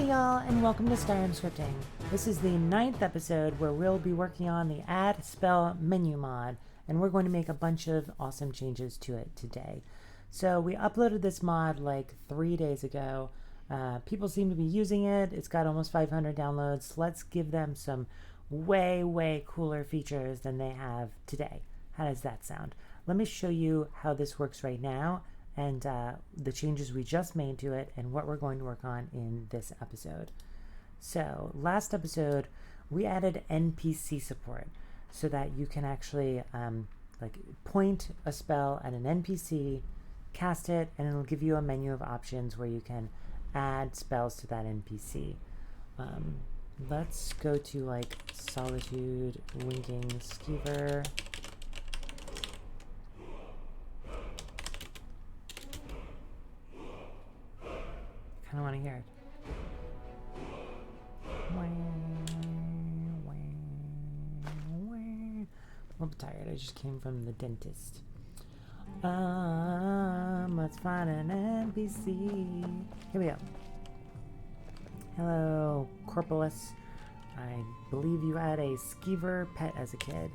y'all, and welcome to Skyrim Scripting. This is the 9th episode where we'll be working on the AddSpellMenu mod, and we're going to make a bunch of awesome changes to it today. So we uploaded this mod like 3 days ago. People seem to be using it. It's got almost 500 downloads. Let's give them some way cooler features than they have today. How does that sound? Let me show you how this works right now, and the changes we just made to it and what we're going to work on in this episode. So last episode we added NPC support so that you can actually point a spell at an NPC, cast it, and it'll give you a menu of options where you can add spells to that NPC. Let's go to like Solitude, Winking Skeever. I kind of want to hear it. I'm a little tired. I just came from the dentist. Let's find an NPC. Here we go. Hello, Corporalis. I believe you had a skeever pet as a kid.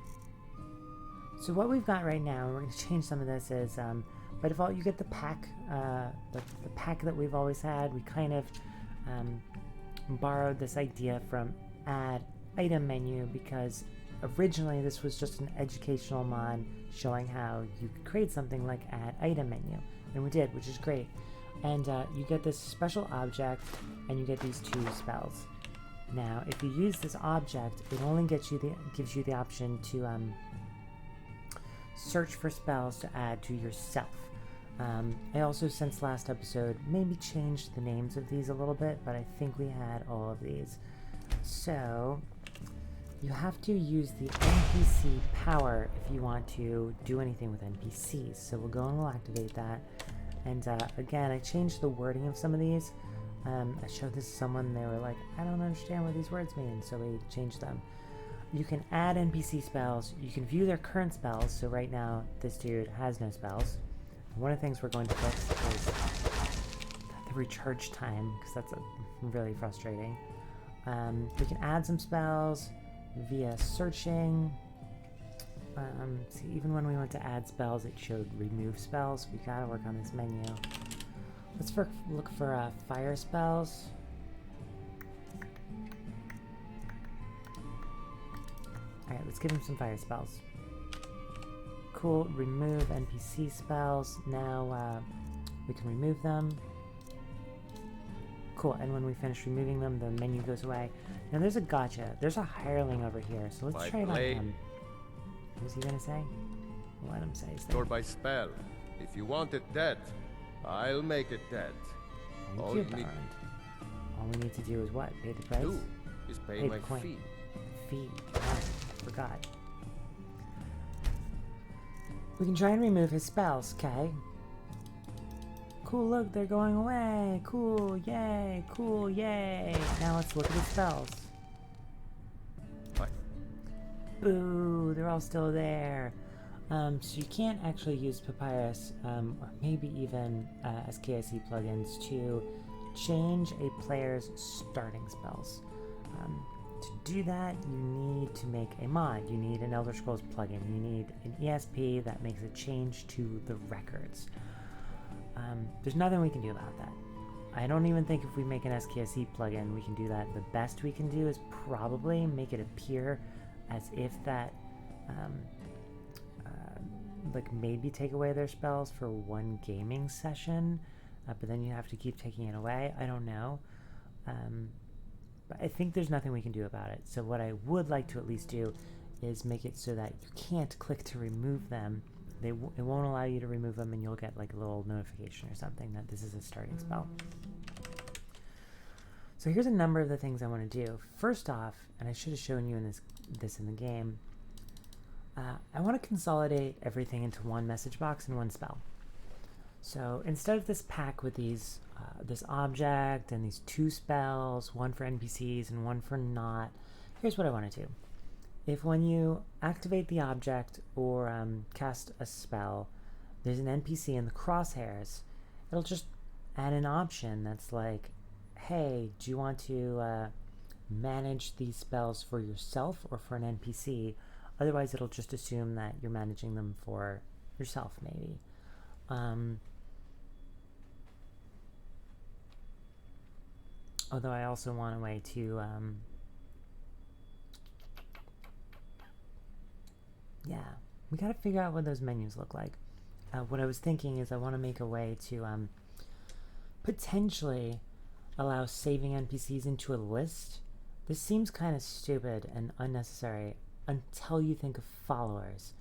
So what we've got right now, and we're going to change some of this, is by default you get the pack, the pack that we've always had. We kind of borrowed this idea from AddSpellMenu because originally this was just an educational mod showing how you could create something like AddSpellMenu, and we did, which is great. And you get this special object, and you get these 2 spells. Now, if you use this object, it only gives you the option to search for spells to add to yourself. I also, since last episode, maybe changed the names of these a little bit, but I think we had all of these. So you have to use the NPC power if you want to do anything with NPCs. So we'll go and we'll activate that. And again, I changed the wording of some of these. I showed this to someone and they were like, I don't understand what these words mean, so we changed them. You can add NPC spells. You can view their current spells. So right now, this dude has no spells. One of the things we're going to fix is the recharge time, because that's really frustrating. We can add some spells via searching. See, even when we went to add spells, it showed remove spells. We gotta work on this menu. Let's look for fire spells. Alright, let's give him some fire spells. Cool, remove NPC spells. Now we can remove them. Cool, and when we finish removing them, the menu goes away. Now there's a gotcha. There's a hireling over here, so let's try it on him. What was he gonna say? We'll let him say his thing. Or by spell. If you want it dead, I'll make it dead. All we need to do is what? Pay the price? Do is pay my coin. fee. Fee. Oh, forgot. We can try and remove his spells, okay? Cool, look, they're going away. Cool, yay, cool, yay. Now let's look at his spells. Bye. Boo, they're all still there. So you can't actually use Papyrus, or maybe even SKIC plugins to change a player's starting spells. To do that, you need to make a mod. You need an Elder Scrolls plugin. You need an ESP that makes a change to the records. There's nothing we can do about that. I don't even think if we make an SKIC plugin we can do that. The best we can do is probably make it appear as if that like maybe take away their spells for one gaming session, but then you have to keep taking it away. I don't know. But I think there's nothing we can do about it. So what I would like to at least do is make it so that you can't click to remove them. It won't allow you to remove them, and you'll get like a little notification or something that this is a starting spell. So here's a number of the things I want to do. First off, and I should have shown you in this in the game, I want to consolidate everything into one message box and one spell. So instead of this pack with these this object and these 2 spells, one for NPCs and one for not, here's what I want to do. If when you activate the object or cast a spell, there's an NPC in the crosshairs, it'll just add an option that's like, hey, do you want to manage these spells for yourself or for an NPC? Otherwise, it'll just assume that you're managing them for yourself, maybe. Although I also want a way to, yeah, we gotta figure out what those menus look like. What I was thinking is I want to make a way to potentially allow saving NPCs into a list. This seems kind of stupid and unnecessary until you think of followers.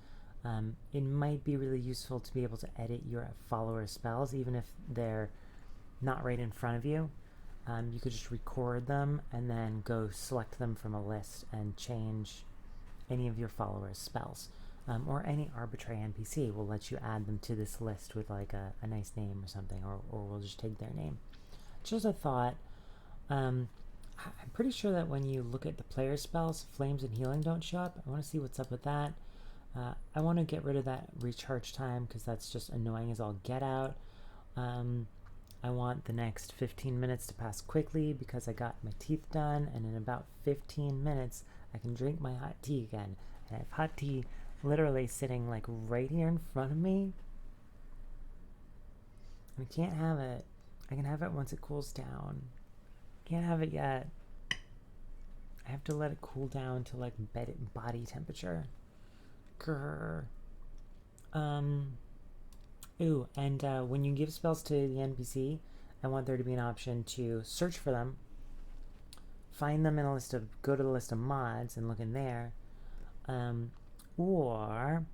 It might be really useful to be able to edit your follower spells, even if they're not right in front of you. You could just record them and then go select them from a list and change any of your followers' spells. Or any arbitrary NPC will let you add them to this list with like a nice name or something, or we'll just take their name. Just a thought. I'm pretty sure that when you look at the player spells, flames and healing don't show up. I want to see what's up with that. I want to get rid of that recharge time because that's just annoying as all get out. I want the next 15 minutes to pass quickly because I got my teeth done, and in about 15 minutes I can drink my hot tea again. And I have hot tea literally sitting like right here in front of me. I can't have it. I can have it once it cools down. Can't have it yet. I have to let it cool down to like body temperature. Grr. Ooh, and when you give spells to the NPC, I want there to be an option to search for them, find them in a list of, go to the list of mods and look in there, or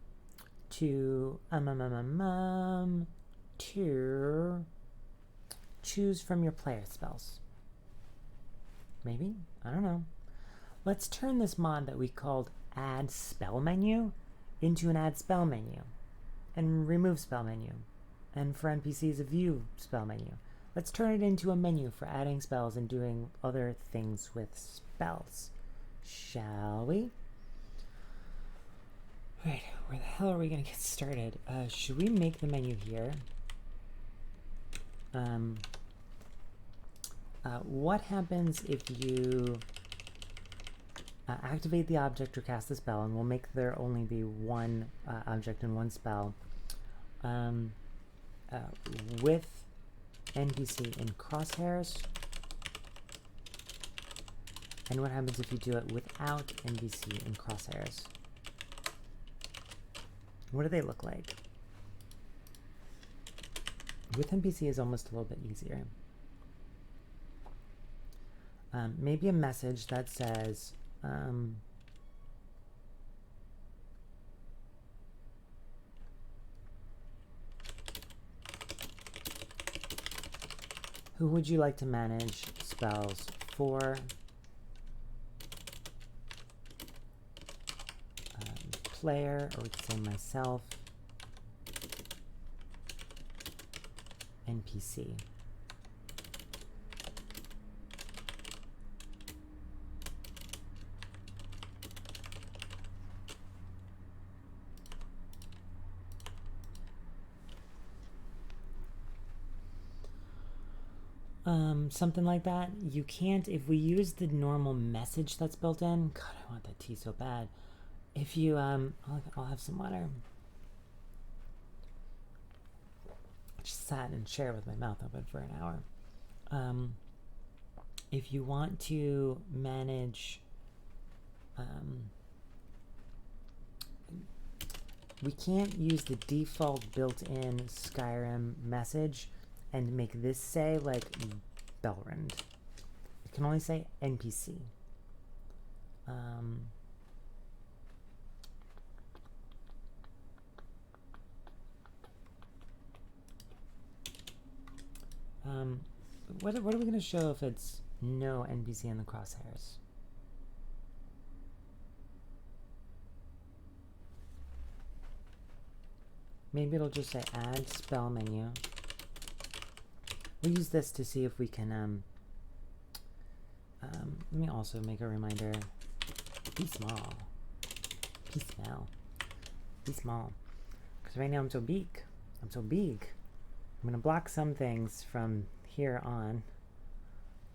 to choose from your player spells. Maybe? I don't know. Let's turn this mod that we called AddSpellMenu into an AddSpellMenu, and remove spell menu, and for NPCs a view spell menu. Let's turn it into a menu for adding spells and doing other things with spells. Shall we? Alright, where the hell are we gonna get started? Should we make the menu here? What happens if you activate the object or cast the spell, and we'll make there only be one object and one spell with NPC in crosshairs, and what happens if you do it without NPC in crosshairs? What do they look like? With NPC is almost a little bit easier. Maybe a message that says who would you like to manage spells for? Player, or we could say myself. NPC. Something like that. You can't, if we use the normal message that's built in, God, I want that tea so bad. If you, I'll have some water. I just sat and shared with my mouth open for an hour. If you want to manage, we can't use the default built-in Skyrim message and make this say like Belrand. It can only say NPC. What are we going to show if it's no NPC in the crosshairs? Maybe it'll just say add spell menu. We'll use this to see if we can, let me also make a reminder. Be small. Be small. Be small. Because right now I'm so big. I'm so big. I'm going to block some things from here on.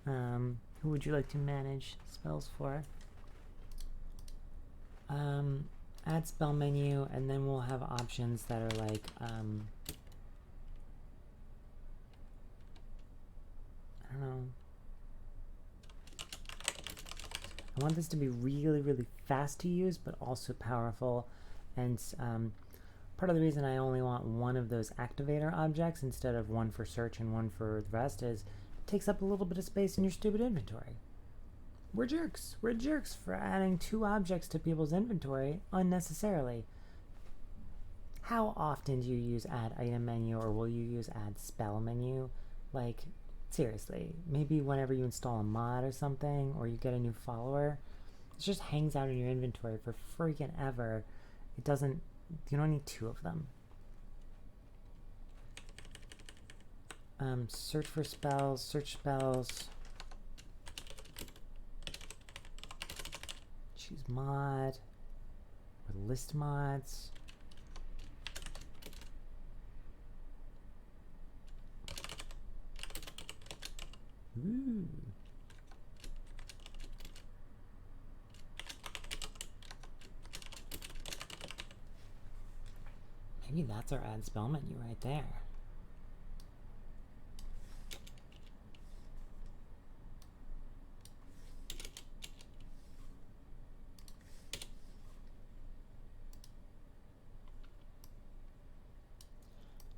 Who would you like to manage spells for? Add spell menu, and then we'll have options that are like, I don't know. I want this to be really, really fast to use, but also powerful. And part of the reason I only want one of those activator objects instead of one for search and one for the rest is it takes up a little bit of space in your stupid inventory. We're jerks. We're jerks for adding 2 objects to people's inventory unnecessarily. How often do you use add item menu, or will you use add spell menu? Like, seriously, maybe whenever you install a mod or something, or you get a new follower, it just hangs out in your inventory for freaking ever. It doesn't, you don't need 2 of them. Search for spells, search spells. Choose mod, or list mods. Ooh. Maybe that's our add spell menu right there.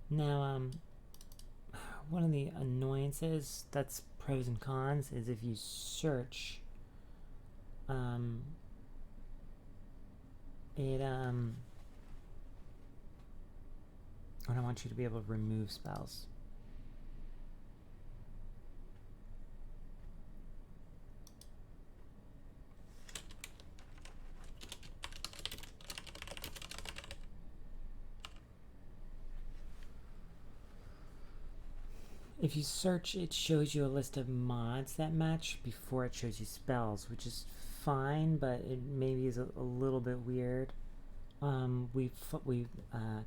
Now, one of the annoyances that's pros and cons is if you search, I don't want you to be able to remove spells. If you search, it shows you a list of mods that match before it shows you spells, which is fine, but it maybe is a little bit weird. We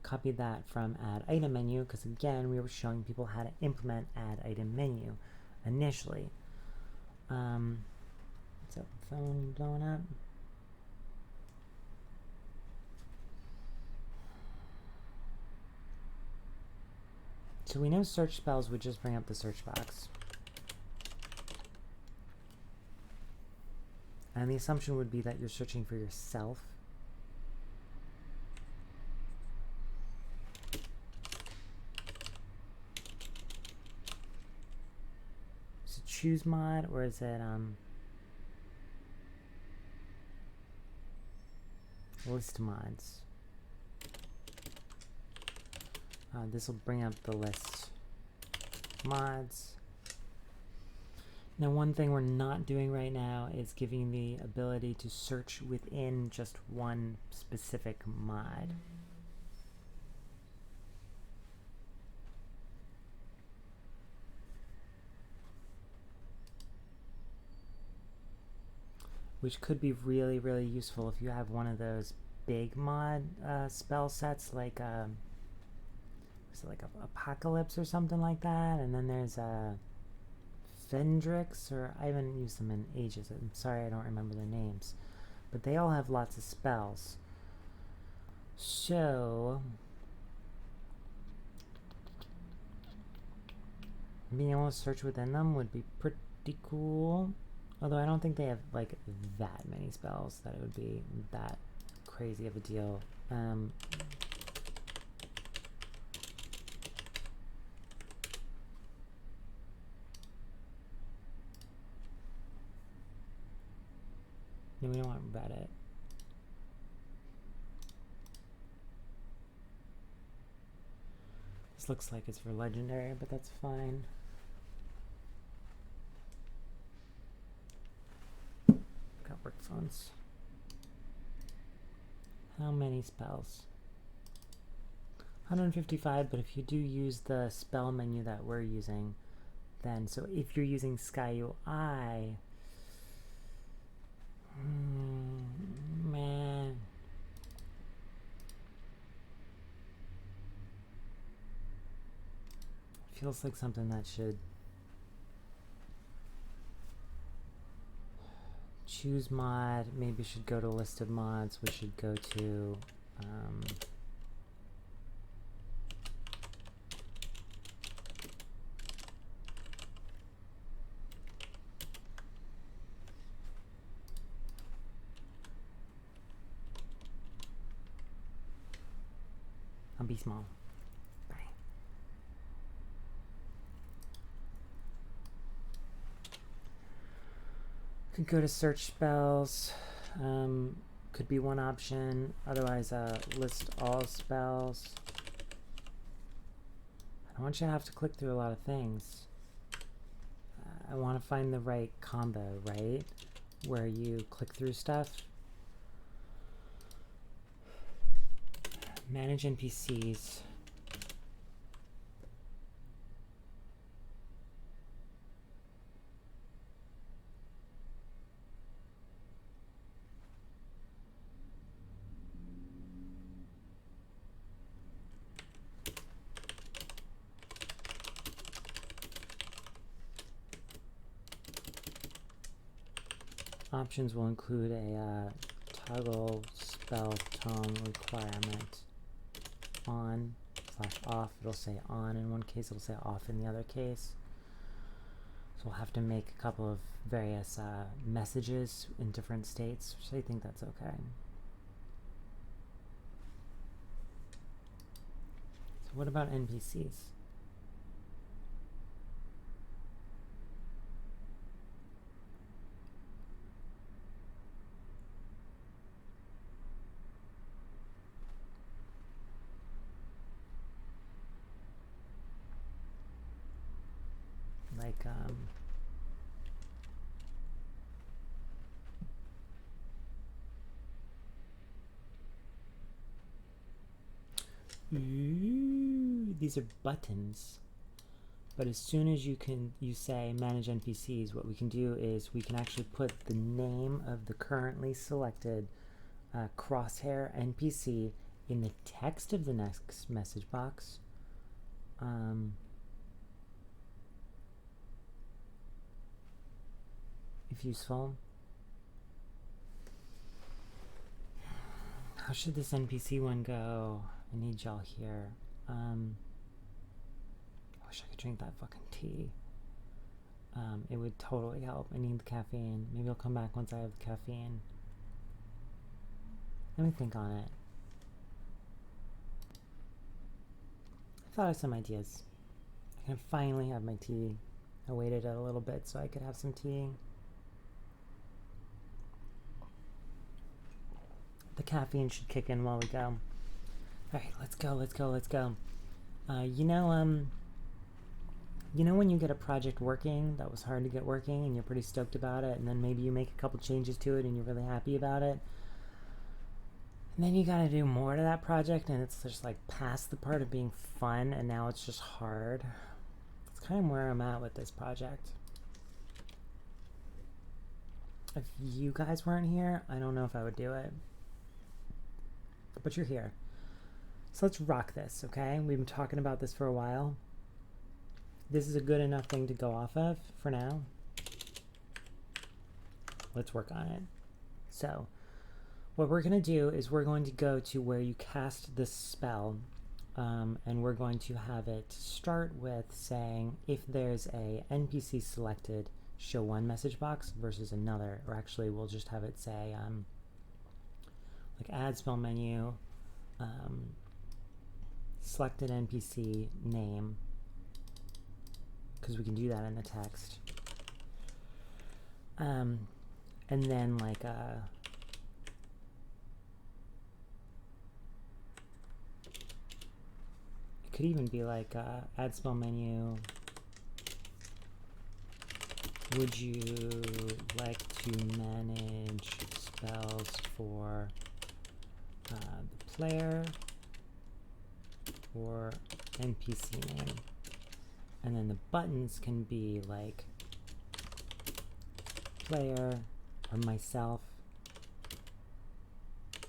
copied that from add item menu because, again, we were showing people how to implement add item menu initially. What's up, phone blowing up? So we know search spells would just bring up the search box. And the assumption would be that you're searching for yourself. Is it choose mod, or is it list mods? This will bring up the list mods. Now, one thing we're not doing right now is giving the ability to search within just one specific mod. Which could be really, really useful if you have one of those big mod spell sets, like is it like Apocalypse or something like that? And then there's Fendrix, or I haven't used them in ages. I'm sorry, I don't remember their names. But they all have lots of spells. So being able to search within them would be pretty cool. Although I don't think they have like that many spells that it would be that crazy of a deal. No, we don't want Reddit. This looks like it's for legendary, but that's fine. Got work phones. How many spells? 155, but if you do use the spell menu that we're using, then, so if you're using SkyUI, man. Feels like something that should choose mod. Maybe we should go to list of mods. We should go to I'll be small. Bye. Could go to search spells. Could be one option. Otherwise, list all spells. I don't want you to have to click through a lot of things. I want to find the right combo, right? Where you click through stuff. Manage NPCs. Options will include a toggle spell tone requirement. On / off. It'll say on in one case, it'll say off in the other case. So we'll have to make a couple of various messages in different states, so I think that's okay. So what about NPCs? Like, these are buttons. But as soon as you say manage NPCs, what we can do is we can actually put the name of the currently selected crosshair NPC in the text of the next message box. If useful. How should this NPC one go? I need y'all here. I wish I could drink that fucking tea. It would totally help. I need the caffeine. Maybe I'll come back once I have the caffeine. Let me think on it. I thought of some ideas. I can finally have my tea. I waited a little bit so I could have some tea. The caffeine should kick in while we go. Alright, let's go. You know when you get a project working that was hard to get working and you're pretty stoked about it, and then maybe you make a couple changes to it and you're really happy about it, and then you gotta do more to that project and it's just like past the part of being fun and now it's just hard. It's kind of where I'm at with this project. If you guys weren't here, I don't know if I would do it. But you're here. So let's rock this, okay? We've been talking about this for a while. This is a good enough thing to go off of for now. Let's work on it. So what we're going to do is we're going to go to where you cast this spell, and we're going to have it start with saying if there's a NPC selected, show one message box versus another, or actually we'll just have it say like AddSpellMenu, selected NPC name, because we can do that in the text. And then like it could even be like AddSpellMenu, would you like to manage spells for the player or NPC name? And then the buttons can be like player or myself,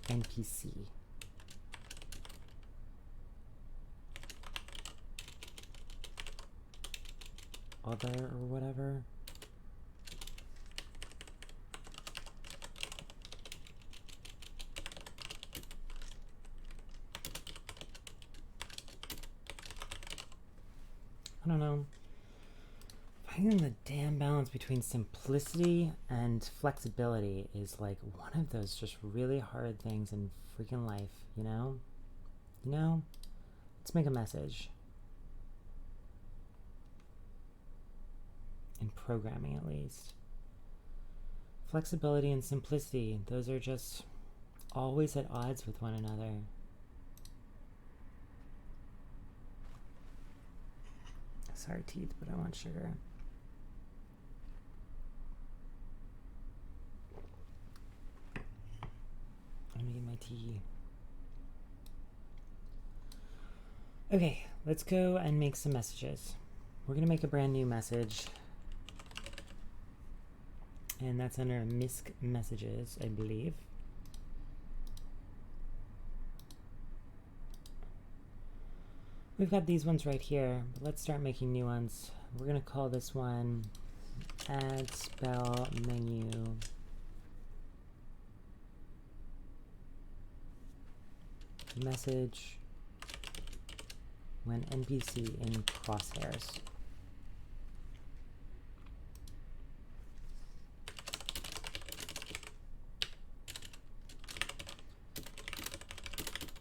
NPC. Other or whatever. I don't know. Finding the damn balance between simplicity and flexibility is like one of those just really hard things in freaking life, you know? You know? Let's make a message. In programming, at least. Flexibility and simplicity, those are just always at odds with one another. Sorry, teeth, but I want sugar. I'm gonna get my tea. Okay, let's go and make some messages. We're gonna make a brand new message. And that's under MISC messages, I believe. We've got these ones right here, but let's start making new ones. We're gonna call this one AddSpellMenu. Message when NPC in crosshairs.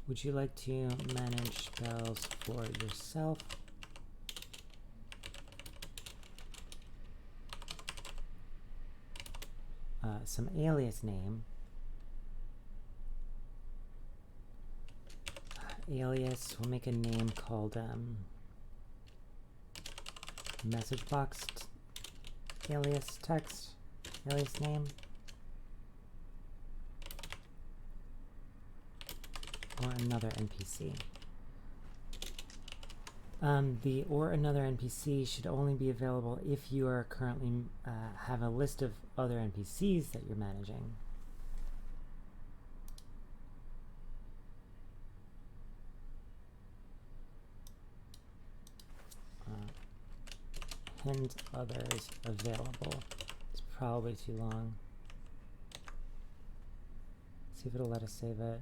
Would you like to manage spells for yourself? Some alias name. Alias, we'll make a name called message box alias text, alias name. Or another NPC. The or another NPC should only be available if you are currently have a list of other NPCs that you're managing. And others available. It's probably too long. See if it'll let us save it.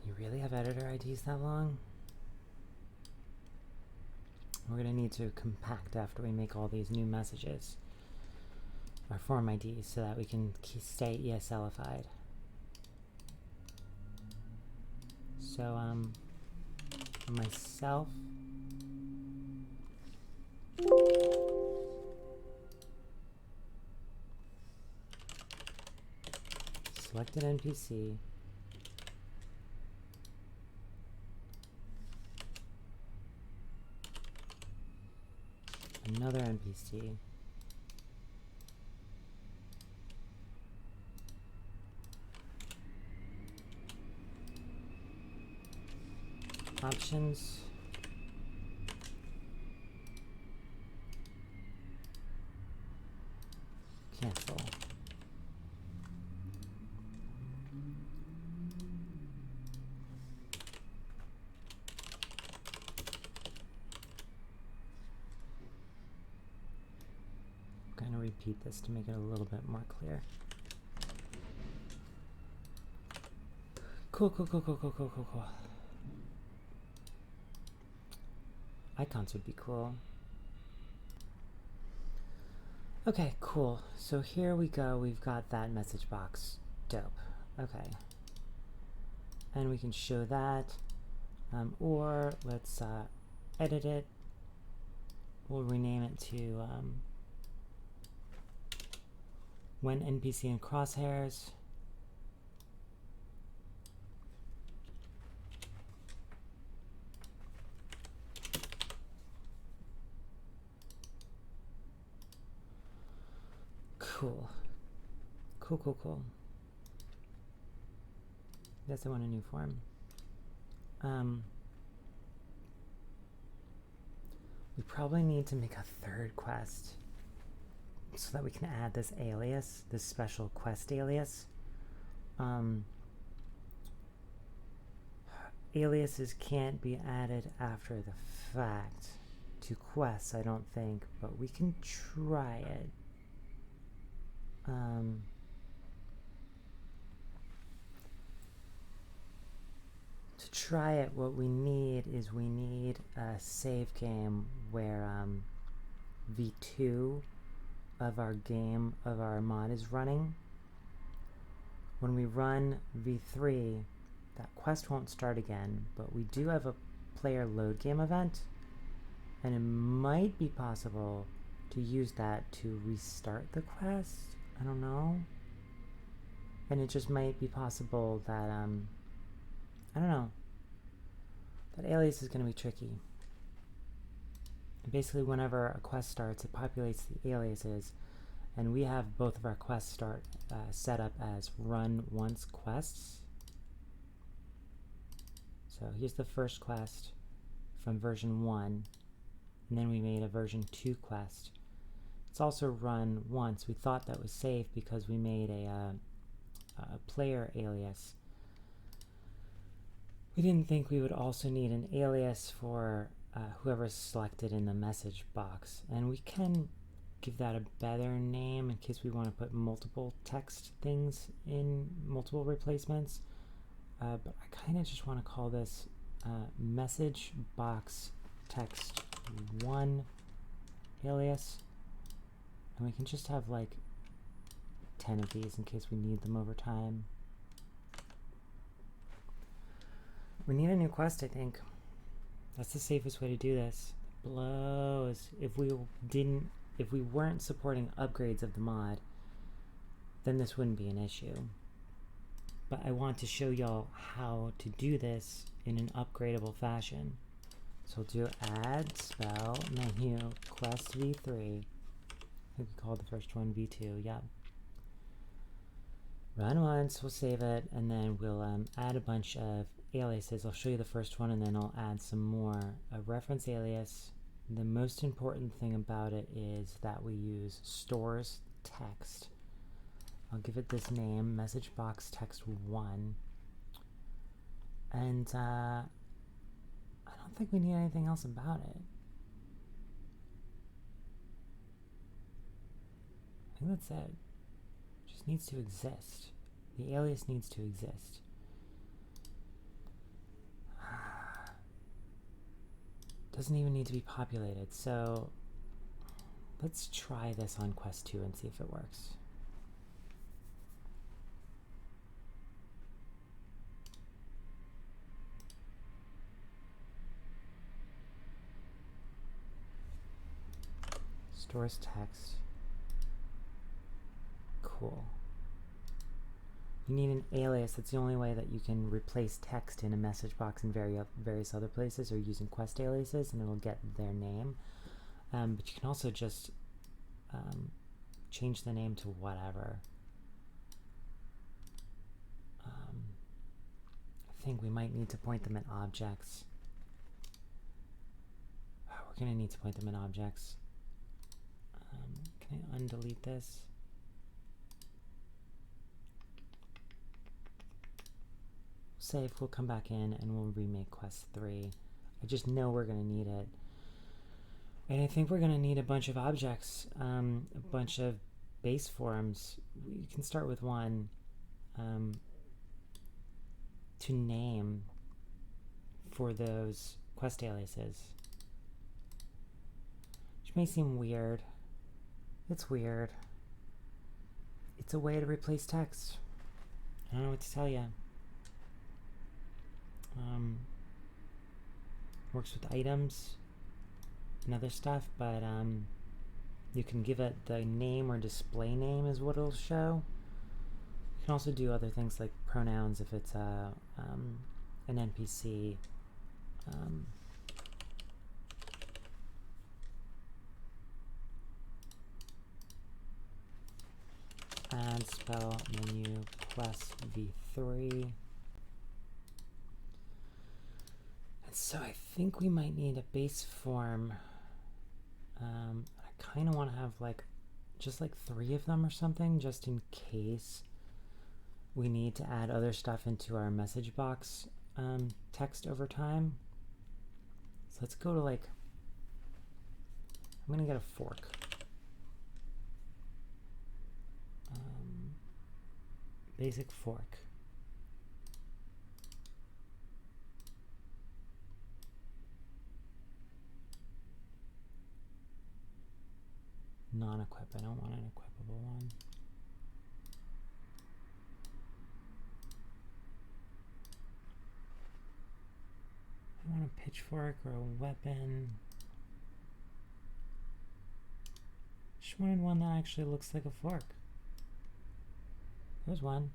You really have editor IDs that long? We're going to need to compact after we make all these new messages, our form IDs, so that we can stay ESLified. So, myself. Selected NPC. Another NPC. Options. Cancel. I'm going to repeat this to make it a little bit more clear. Cool. Icons would be cool. Okay, cool. So here we go. We've got that message box. Dope. Okay. And we can show that. Or let's edit it. We'll rename it to when NPC in crosshairs. Cool. Guess I want a new form. We probably need to make a third quest so that we can add this alias, this special quest alias. Aliases can't be added after the fact to quests, I don't think, but we can try it. To to try it, what we need is we need a save game where V2 of our game, of our mod is running. When we run V3, that quest won't start again, but we do have a player load game event, and it might be possible to use that to restart the quest. I don't know. And it just might be possible that, I don't know. That Alias is going to be tricky. And basically, whenever a quest starts, it populates the aliases, and we have both of our quests set up as run once quests. So here's the first quest from version 1, and then we made a version 2 quest. It's also run once. We thought that was safe because we made a player alias. We didn't think we would also need an alias for whoever's selected in the message box, and we can give that a better name in case we want to put multiple text things in, multiple replacements. But I kind of just want to call this message box text 1 alias, and we can just have like 10 of these in case we need them over time. We need a new quest, I think. That's the safest way to do this. Blows. If we weren't supporting upgrades of the mod, then this wouldn't be an issue. But I want to show y'all how to do this in an upgradable fashion. So we'll do AddSpellMenu quest V3. I think we called the first one V2, yeah. Run once, we'll save it, and then we'll add a bunch of aliases. I'll show you the first one, and then I'll add some more. A reference alias. The most important thing about it is that we use stores text. I'll give it this name, message box text 1. And I don't think we need anything else about it. I think that's it. It just needs to exist. The alias needs to exist. Doesn't even need to be populated, so let's try this on quest 2 and see if it works. Stores text. Cool. You need an alias. That's the only way that you can replace text in a message box in various other places, or using quest aliases, and it'll get their name. But you can also just change the name to whatever. I think we might need to point them at objects. We're going to need to point them at objects. Can I undelete this? Save, we'll come back in and we'll remake quest 3. I just know we're going to need it. And I think we're going to need a bunch of objects, a bunch of base forms. We can start with one to name for those quest aliases. Which may seem weird. It's weird. It's a way to replace text. I don't know what to tell you. Works with items and other stuff, but you can give it the name or display name is what it'll show. You can also do other things like pronouns if it's an NPC. AddSpellMenu quest V3. So I think we might need a base form. I kind of want to have just 3 of them or something, just in case we need to add other stuff into our message box text over time. So let's go to I'm gonna get a fork. Basic fork. non-equip. I don't want an equipable one. I want a pitchfork or a weapon. Just wanted one that actually looks like a fork. There's one.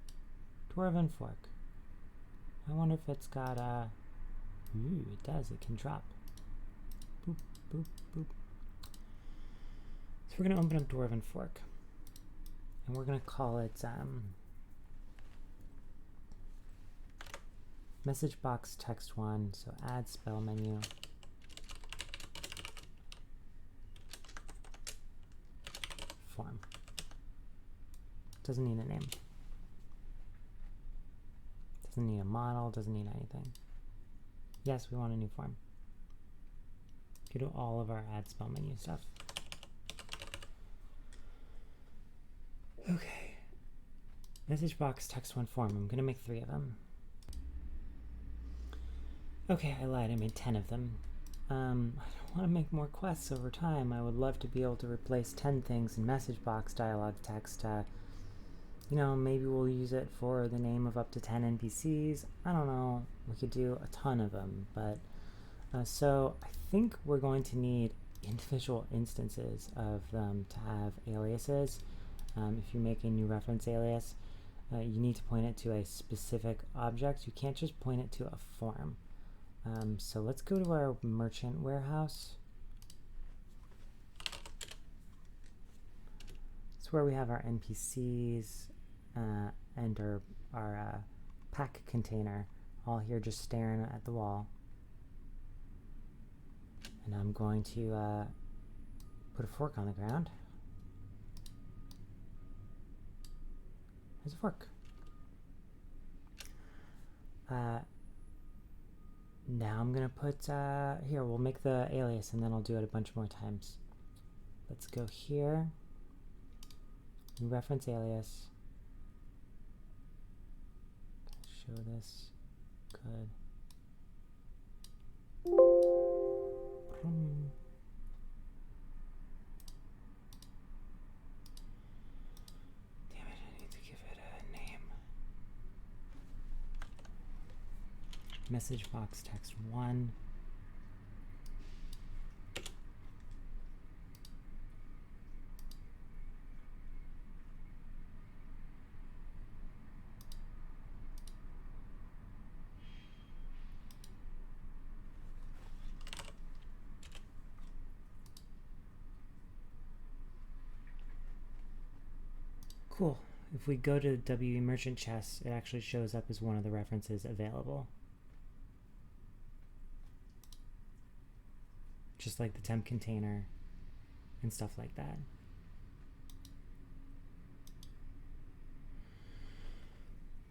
Dwarven fork. I wonder if it's got a... Ooh, it does. It can drop. Boop, boop, boop. So we're going to open up Dwarven fork. And we're going to call it message box text 1. So add spell menu. Form. Doesn't need a name. Doesn't need a model, doesn't need anything. Yes, we want a new form. Go to all of our add spell menu stuff. Okay. Message box text 1 form. I'm going to make 3 of them. Okay, I lied. I made 10 of them. I don't want to make more quests over time. I would love to be able to replace 10 things in message box dialogue text. You know, maybe we'll use it for the name of up to 10 NPCs. I don't know. We could do a ton of them, but so I think we're going to need individual instances of them to have aliases. If you make a new reference alias, you need to point it to a specific object. You can't just point it to a form. So let's go to our merchant warehouse. It's where we have our NPCs and our pack container all here just staring at the wall. And I'm going to put a fork on the ground. There's a fork. Now I'm going to put, here, we'll make the alias and then I'll do it a bunch more times. Let's go here. New reference alias. Show this. Good. Damn it, I need to give it a name. Message box text 1. Cool. If we go to WE Merchant Chest, it actually shows up as one of the references available. Just like the temp container and stuff like that.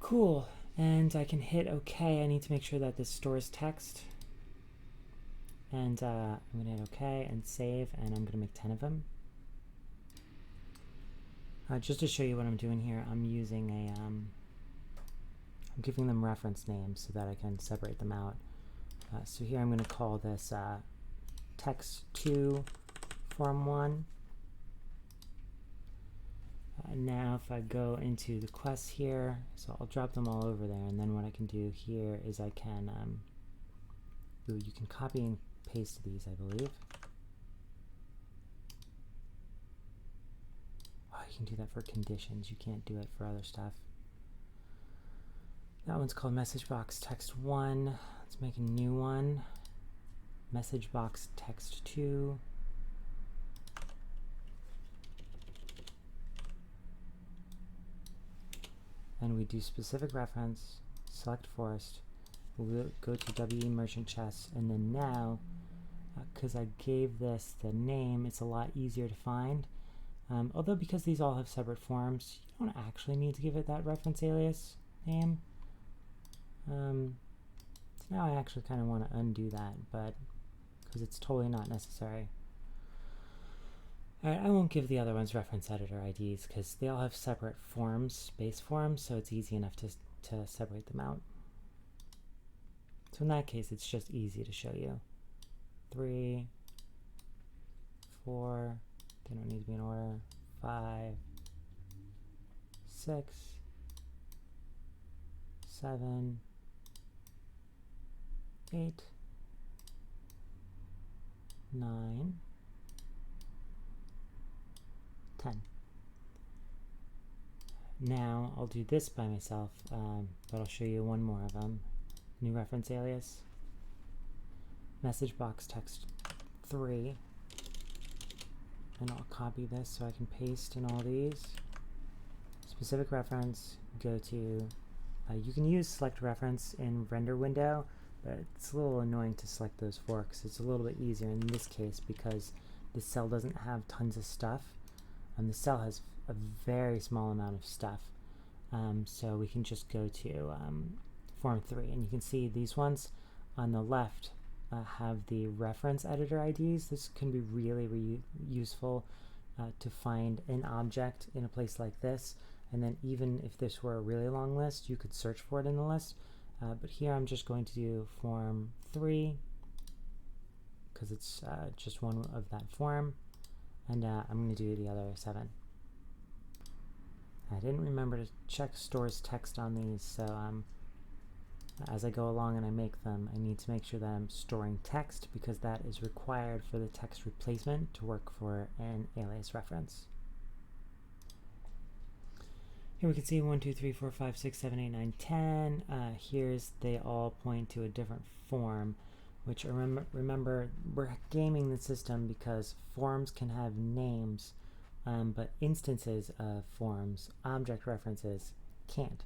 Cool. And I can hit OK. I need to make sure that this stores text. And I'm going to hit OK and save, and I'm going to make 10 of them. Just to show you what I'm doing here, I'm using a, I'm giving them reference names so that I can separate them out. So here I'm going to call this text 2 form 1. Now if I go into the quests here, so I'll drop them all over there, and then what I can do here is I can, ooh, you can copy and paste these, I believe. You can do that for conditions. You can't do it for other stuff. That one's called message box text 1. Let's make a new one. Message box text 2. And we do specific reference, select forest. We'll go to WE Merchant Chest, and then now, because I gave this the name, it's a lot easier to find. Although because these all have separate forms, you don't actually need to give it that reference alias name. So now I actually kind of want to undo that, but because it's totally not necessary. Alright, I won't give the other ones reference editor IDs because they all have separate forms, base forms, so it's easy enough to separate them out. So in that case, it's just easy to show you. 3, 4, They don't need to be in order. 5, 6, 7, 8, 9, 10. Now I'll do this by myself, but I'll show you one more of them. New reference alias, message box text 3, and I'll copy this so I can paste in all these. Specific reference, go to, you can use select reference in render window, but it's a little annoying to select those forks. It's a little bit easier in this case because this cell doesn't have tons of stuff, and the cell has a very small amount of stuff. So we can just go to form 3, and you can see these ones on the left have the reference editor IDs. This can be really useful to find an object in a place like this, and then even if this were a really long list, you could search for it in the list. But here I'm just going to do form 3 because it's just one of that form, and I'm going to do the other 7. I didn't remember to check stores text on these, so as I go along and I make them, I need to make sure that I'm storing text because that is required for the text replacement to work for an alias reference. Here we can see 1, 2, 3, 4, 5, 6, 7, 8, 9, 10. Here's they all point to a different form, which remember we're gaming the system because forms can have names, but instances of forms, object references, can't.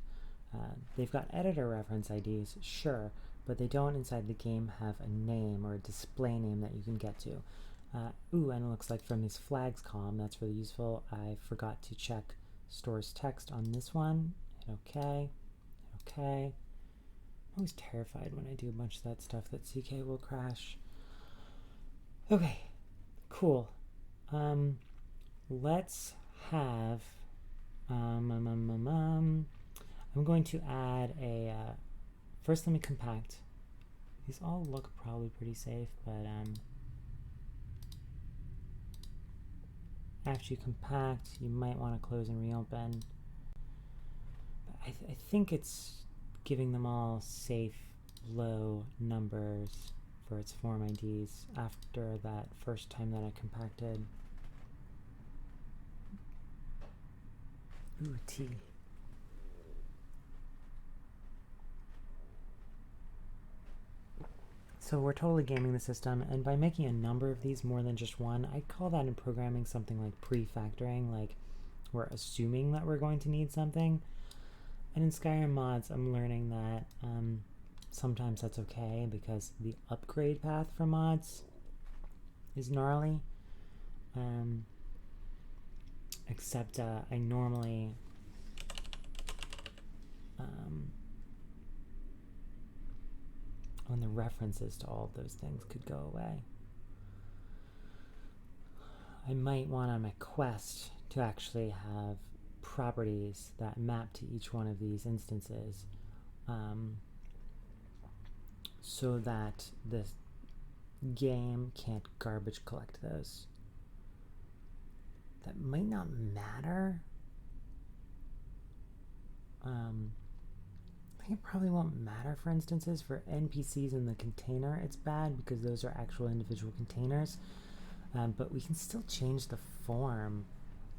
They've got editor reference IDs, sure, but they don't inside the game have a name or a display name that you can get to. Ooh, and it looks like from these flags column, that's really useful. I forgot to check stores text on this one. Hit OK. Hit OK. I'm always terrified when I do a bunch of that stuff that CK will crash. Okay, cool. Let's have I'm going to add a first let me compact. These all look probably pretty safe, but after you compact you might want to close and reopen. But I think it's giving them all safe low numbers for its form IDs after that first time that I compacted. Ooh, T. So we're totally gaming the system, and by making a number of these more than just one, I call that in programming something like pre-factoring, like we're assuming that we're going to need something. And in Skyrim mods, I'm learning that sometimes that's okay because the upgrade path for mods is gnarly. Except I normally when the references to all of those things could go away. I might want on my quest to actually have properties that map to each one of these instances, so that the game can't garbage collect those. That might not matter. I think it probably won't matter for instances. For NPCs in the container, it's bad because those are actual individual containers. But we can still change the form.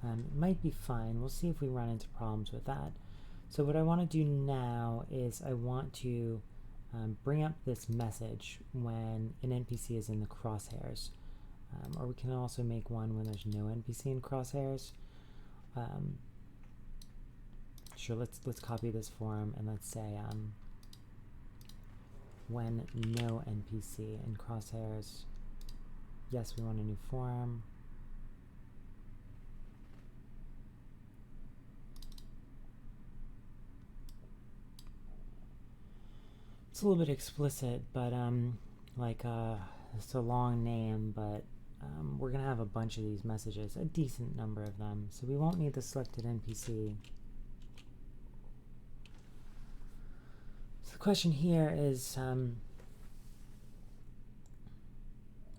It might be fine. We'll see if we run into problems with that. So what I want to do now is I want to bring up this message when an NPC is in the crosshairs. Or we can also make one when there's no NPC in crosshairs. Sure, let's copy this form and let's say when no NPC in crosshairs. Yes, we want a new form. It's a little bit explicit, but it's a long name, but we're gonna have a bunch of these messages, a decent number of them, so we won't need the selected NPC. So the question here is,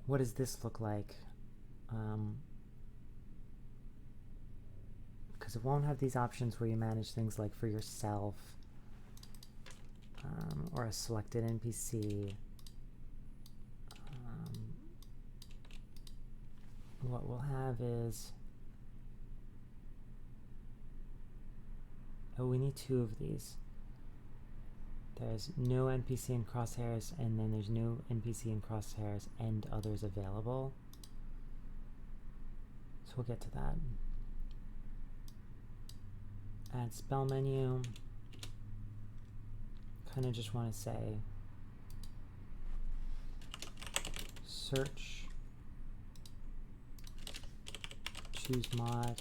what does this look like? because it won't have these options where you manage things like for yourself or a selected NPC. What we'll have is, oh, we need two of these. There's no NPC in crosshairs, and then there's no NPC in crosshairs and others available. So we'll get to that. Add spell menu. Kind of just want to say search, choose mod.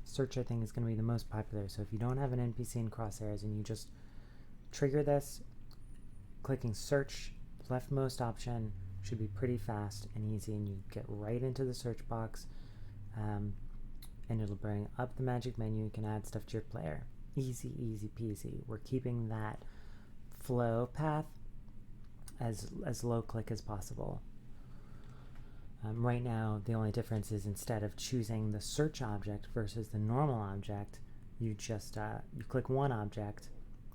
Search, I think, is going to be the most popular. So if you don't have an NPC in crosshairs and you just trigger this, clicking search, leftmost option, should be pretty fast and easy, and you get right into the search box, and it'll bring up the magic menu. You can add stuff to your player. Easy, easy peasy. We're keeping that flow path as low click as possible. Right now, the only difference is instead of choosing the search object versus the normal object, you just you click one object,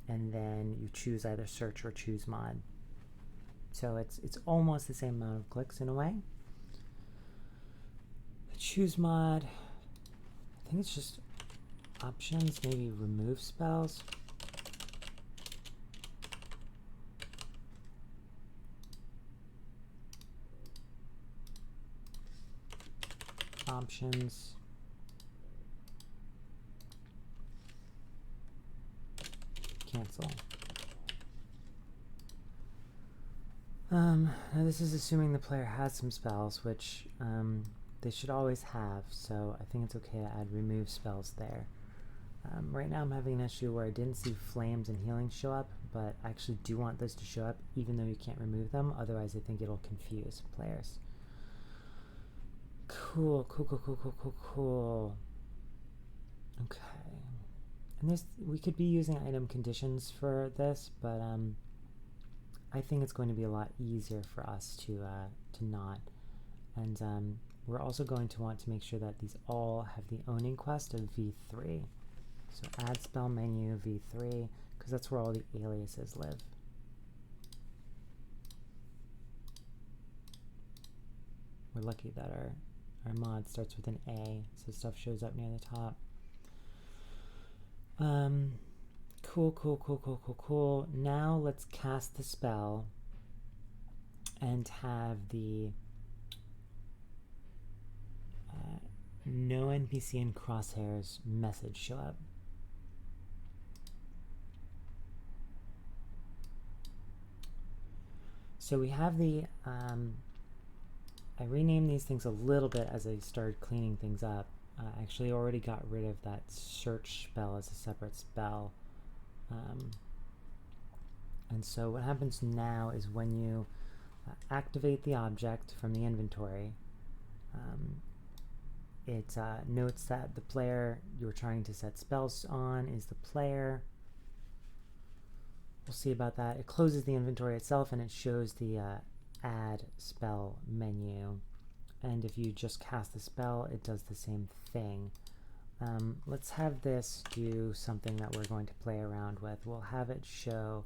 and then you choose either search or choose mod. So it's almost the same amount of clicks in a way. Choose mod, I think it's just options, maybe remove spells. Options. Cancel. Now this is assuming the player has some spells, which they should always have, so I think it's okay to add remove spells there. Right now I'm having an issue where I didn't see flames and healing show up, but I actually do want those to show up even though you can't remove them, otherwise I think it'll confuse players. Cool. Okay. And this, we could be using item conditions for this, but I think it's going to be a lot easier for us to not. And we're also going to want to make sure that these all have the owning quest of v3. So AddSpellMenu v3, because that's where all the aliases live. We're lucky that our mod starts with an A, so stuff shows up near the top. Cool. Now let's cast the spell and have the no NPC in crosshairs message show up. So we have the I renamed these things a little bit as I started cleaning things up. I actually already got rid of that search spell as a separate spell. And so what happens now is when you activate the object from the inventory, it notes that the player you're trying to set spells on is the player. We'll see about that. It closes the inventory itself and it shows the add spell menu, and if you just cast the spell, it does the same thing. Let's have this do something that we're going to play around with. We'll have it show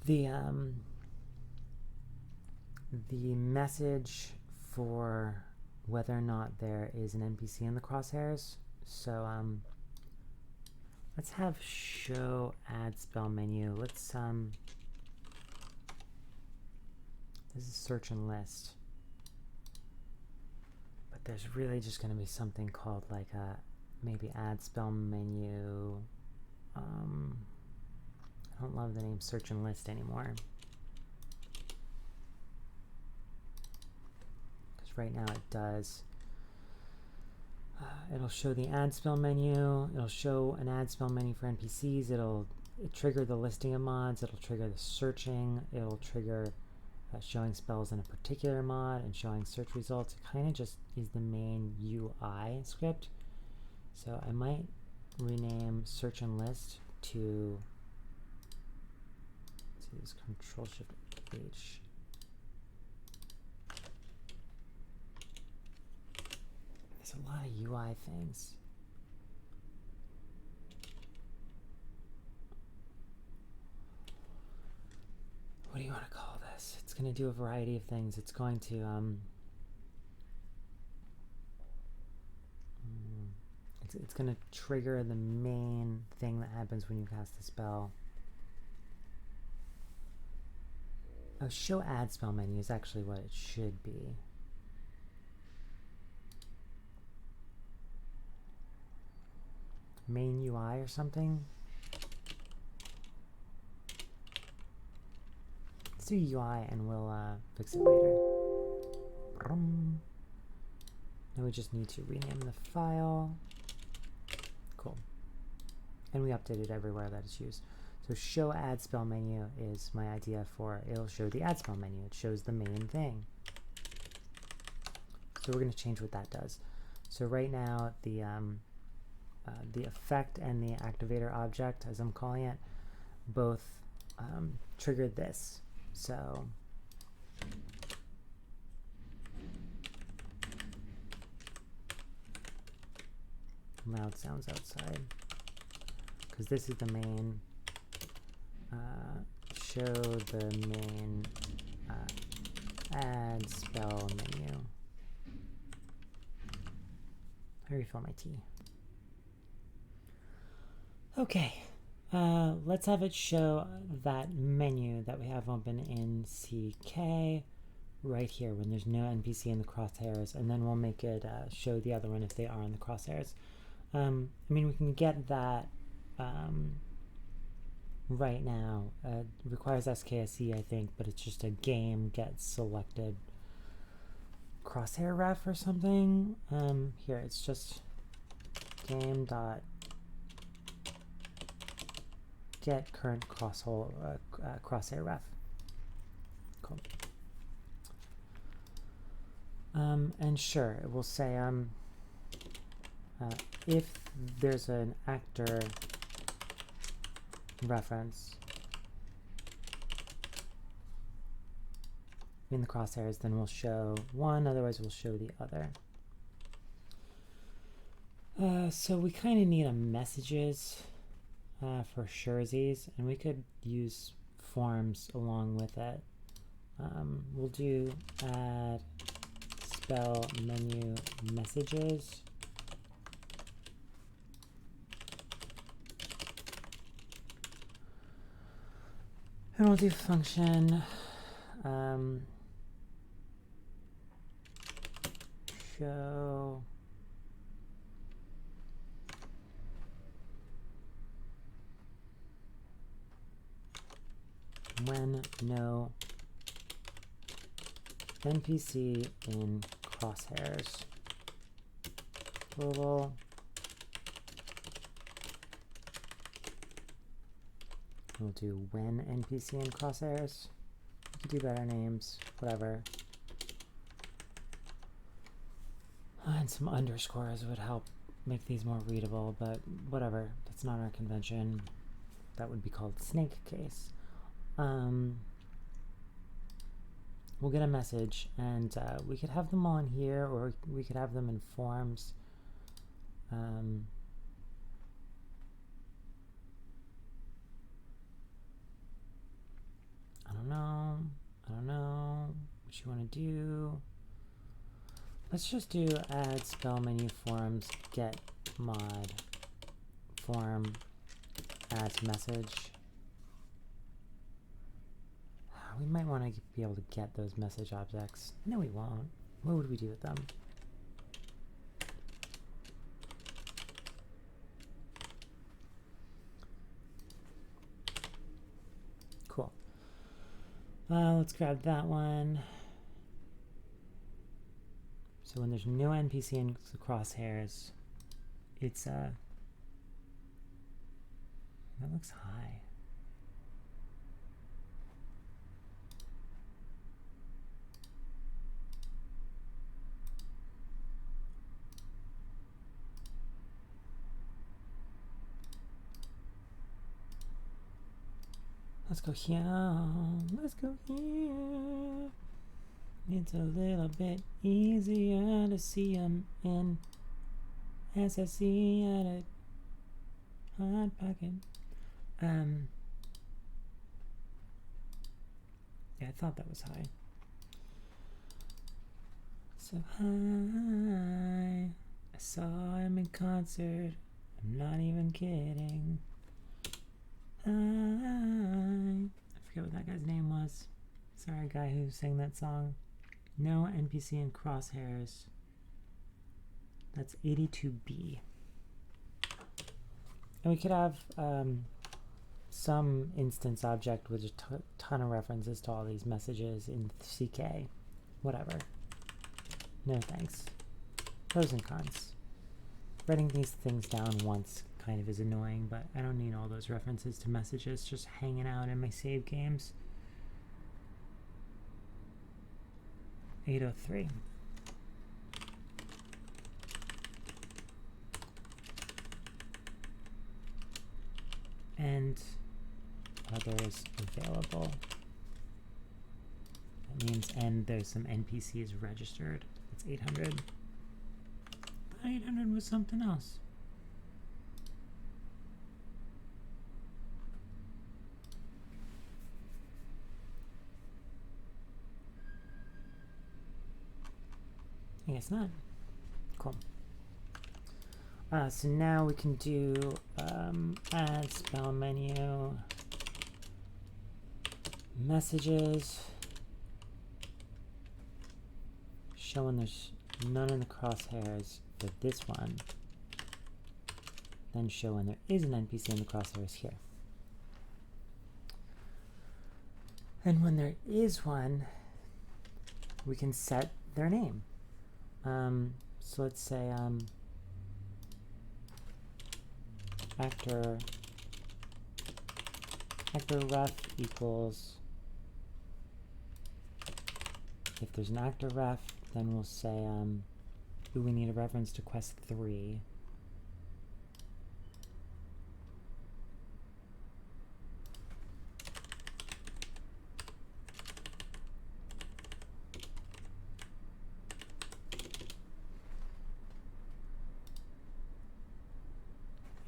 the message for whether or not there is an NPC in the crosshairs. So let's have show add spell menu. Let's this is search and list, but there's really just going to be something called like a maybe add spell menu. I don't love the name search and list anymore, because right now it does. It'll show the add spell menu. It'll show an add spell menu for NPCs. It'll trigger the listing of mods. It'll trigger the searching. It'll trigger showing spells in a particular mod and showing search results. It kind of just is the main UI script. So I might rename search and list to, let's see, this Control-Shift-H. There's a lot of UI things. What do you want to call this? It's going to do a variety of things. It's going to it's going to trigger the main thing that happens when you cast the spell. Oh, show AddSpellMenu is actually what it should be. Main UI or something? Let's do UI and we'll fix it later. Now we just need to rename the file. Cool. And we update it everywhere that it's used. So show AddSpellMenu is my idea for it'll show the AddSpellMenu. It shows the main thing. So we're going to change what that does. So right now the effect and the activator object, as I'm calling it, both triggered this. So loud sounds outside, because this is the main. Show the main AddSpellMenu. I refill my tea. Okay, let's have it show that menu that we have open in CK right here when there's no NPC in the crosshairs, and then we'll make it show the other one if they are in the crosshairs. I mean, we can get that right now. It requires SKSE, I think, but it's just a game get selected crosshair ref or something. Here, it's just game dot get current crosshair ref. Cool. And sure, it will say if there's an actor reference in the crosshairs, then we'll show one, otherwise we'll show the other. So we kind of need a messages for surezies, and we could use forms along with it. We'll do AddSpellMenu messages. And we'll do function show when no NPC in crosshairs. Total. We'll do when NPC in crosshairs. We could do better names, whatever. And some underscores would help make these more readable, but whatever. That's not our convention. That would be called snake case. We'll get a message, and we could have them all in here, or we could have them in forms. I don't know what you want to do. Let's just do AddSpellMenu forms get mod form adds message. We might want to be able to get those message objects. No, we won't. What would we do with them? Cool. Let's grab that one. So when there's no NPC in the crosshairs, it's that looks high. Let's go here. Let's go here. It's a little bit easier to see them in SSC at a hot pocket. Yeah, I thought that was high. So high. I saw him in concert. I'm not even kidding. I forget what that guy's name was. Sorry, guy who sang that song. No NPC in crosshairs. That's 82B. And we could have some instance object with a ton of references to all these messages in CK. Whatever. No thanks. Pros and cons. Writing these things down once kind of is annoying, but I don't need all those references to messages just hanging out in my save games. 803. And others available. That means and there's some NPCs registered. It's 800. 800 was something else. I guess not. Cool. So now we can do AddSpellMenu, messages, show when there's none in the crosshairs for this one, then show when there is an NPC in the crosshairs here. And when there is one, we can set their name. So let's say actor ref equals, if there's an actor ref, then we'll say we need a reference to quest 3.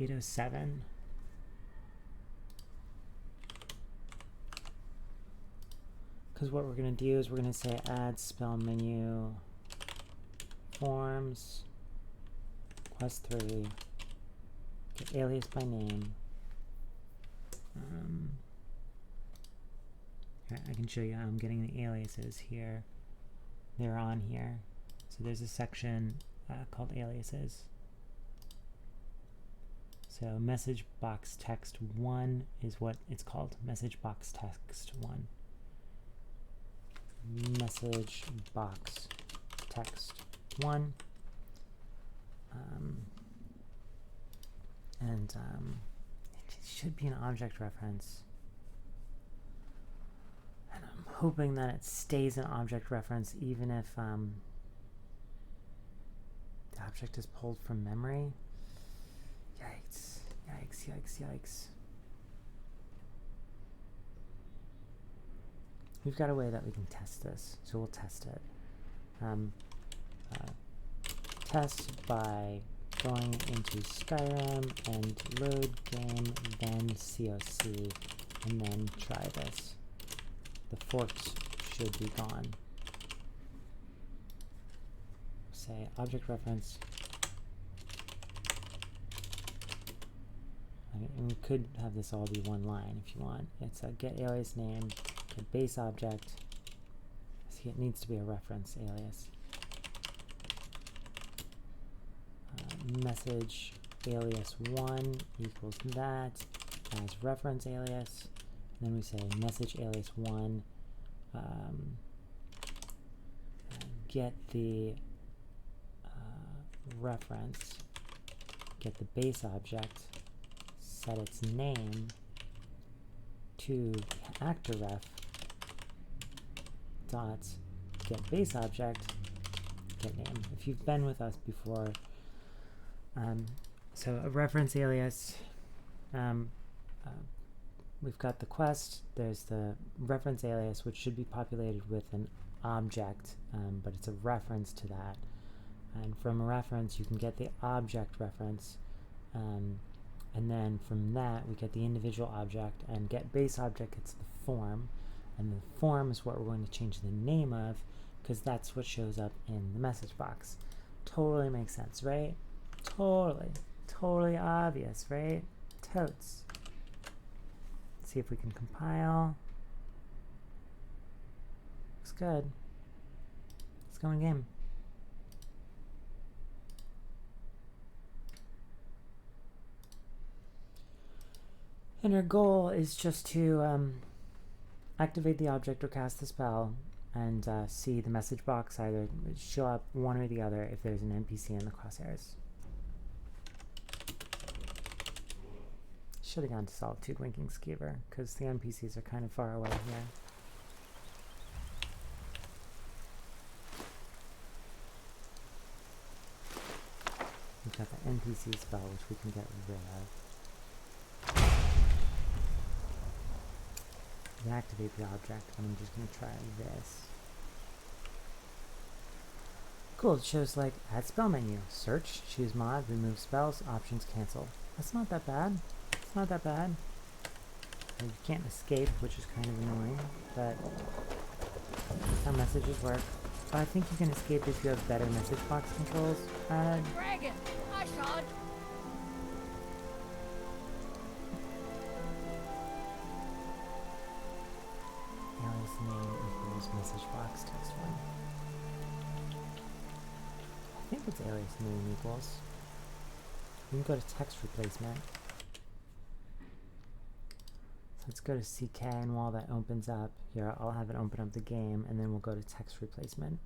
.807. Because what we're going to do is we're going to say add spell menu forms quest 3 get alias by name. I can show you how I'm getting the aliases here. They're on here. So there's a section called aliases. So message box text 1 is what it's called. Message box text 1. Message box text 1. It should be an object reference. And I'm hoping that it stays an object reference even if the object is pulled from memory. Yikes, yikes, yikes, yikes. We've got a way that we can test this, so we'll test it. Test by going into Skyrim and load game, then COC, and then try this. The forks should be gone. Say object reference. And we could have this all be one line if you want. It's a get alias name, get base object. See, it needs to be a reference alias. Message alias 1 equals that as reference alias. And then we say message alias 1 get the reference, get the base object, set its name to actor ref dot get base object get name. If you've been with us before, so a reference alias, we've got the quest, there's the reference alias which should be populated with an object, but it's a reference to that. And from a reference, you can get the object reference. And then from that, we get the individual object, and get base object gets the form. And the form is what we're going to change the name of, because that's what shows up in the message box. Totally makes sense, right? Totally obvious, right? Totes. Let's see if we can compile. Looks good. Let's go in game. And our goal is just to activate the object or cast the spell, and see the message box either show up one or the other if there's an NPC in the crosshairs. Should have gone to Solitude Winking Skeever, because the NPCs are kind of far away here. We've got the NPC spell, which we can get rid of. Activate the object, and I'm just going to try this. Cool, it shows like AddSpellMenu, search, choose mod, remove spells, options, cancel. That's not that bad. It's not that bad. And you can't escape, which is kind of annoying, but that's how messages work. But I think you can escape if you have better message box controls. Dragon! Hi, Sean! Alias name equals message box text one. I think it's alias name equals. We can go to text replacement. So let's go to CK, and while that opens up, here I'll have it open up the game, and then we'll go to text replacement.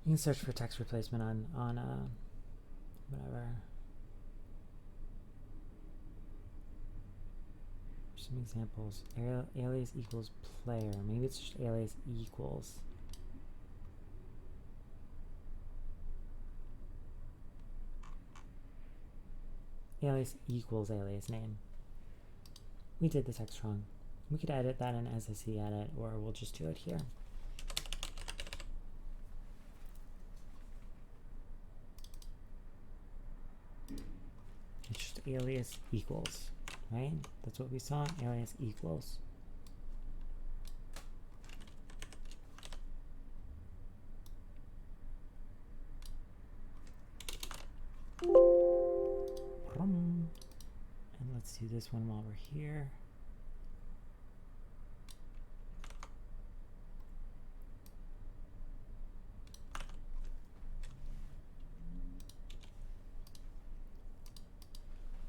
You can search for text replacement on whatever. Some examples. Alias equals player. Maybe it's just alias equals. Alias equals alias name. We did the text wrong. We could edit that in SSE edit, or we'll just do it here. It's just alias equals, right? That's what we saw, alias equals. And let's do this one while we're here.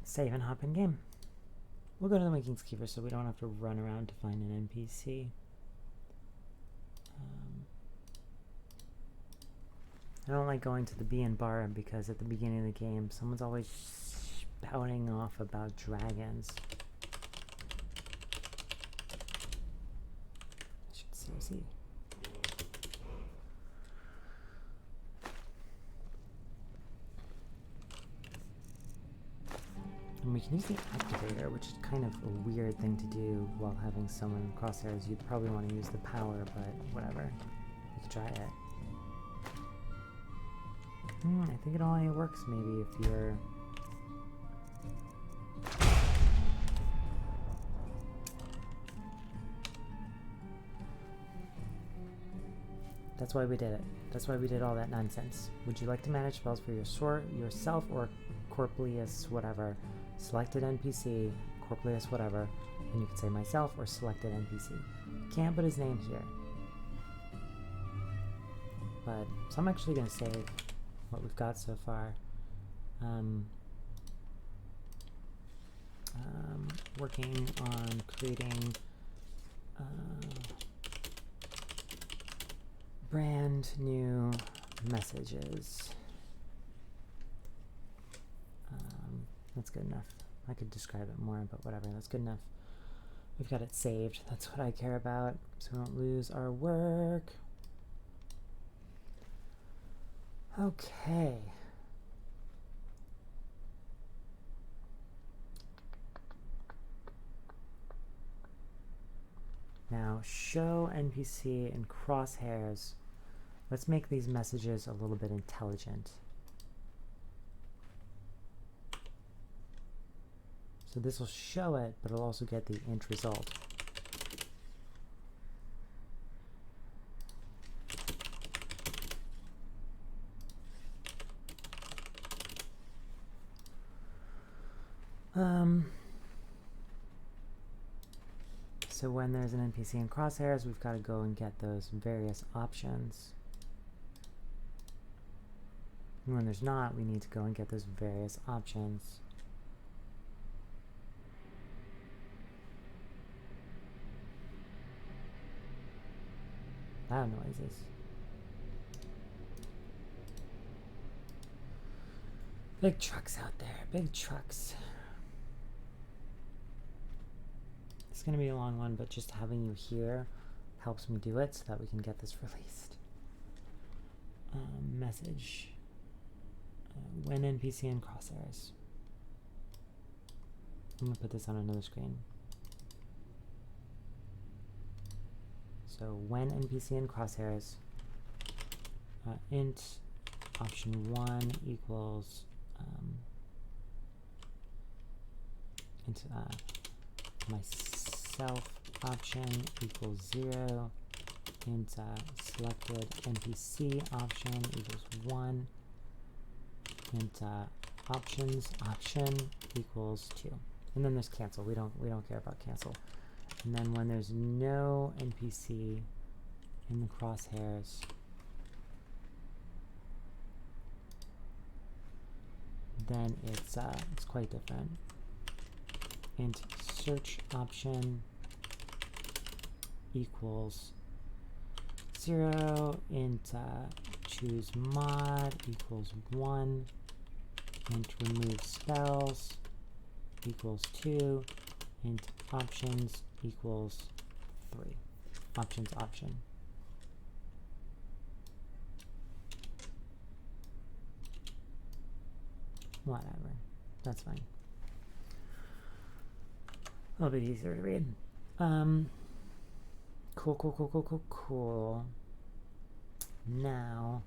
Save and hop in game. We'll go to the Winking Skeever so we don't have to run around to find an NPC. I don't like going to the Bee and Bar because at the beginning of the game, someone's always spouting off about dragons. I should see. And we can use the activator, which is kind of a weird thing to do while having someone in crosshairs. You'd probably want to use the power, but whatever. We could try it. I think it only works maybe if you're... That's why we did it. That's why we did all that nonsense. Would you like to manage spells for yourself or Corpleus whatever? Selected NPC, Corpleus whatever, and you can say myself or selected NPC. You can't put his name here. But, so I'm actually going to save what we've got so far. Working on creating brand new messages. That's good enough. I could describe it more, but whatever, that's good enough. We've got it saved. That's what I care about, so we don't lose our work. Okay. Now, show NPC in crosshairs. Let's make these messages a little bit intelligent. So this will show it, but it'll also get the int result. So when there's an NPC in crosshairs, we've got to go and get those various options. And when there's not, we need to go and get those various options. Loud noises. Big trucks out there, big trucks. It's going to be a long one, but just having you here helps me do it so that we can get this released. Message. When NPC in crosshairs. I'm going to put this on another screen. So when NPC in crosshairs, int option 1 equals int myself option equals 0, int selected NPC option equals 1, int options option equals 2, and then there's cancel. We don't care about cancel. And then when there's no NPC in the crosshairs, then it's quite different. Int search option equals 0, int choose mod equals 1, int remove spells equals 2, int options equals 3. Options option. Whatever. That's fine. A little bit easier to read. Cool. Now,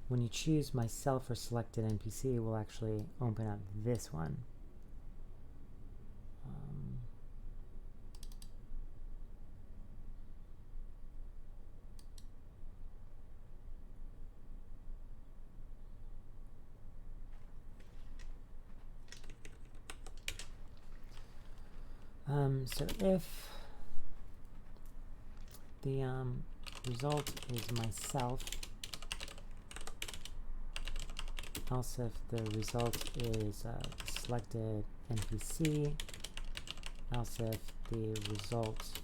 when you choose myself or selected NPC, we'll actually open up this one. So if the result is myself, else if the result is selected NPC, else if the result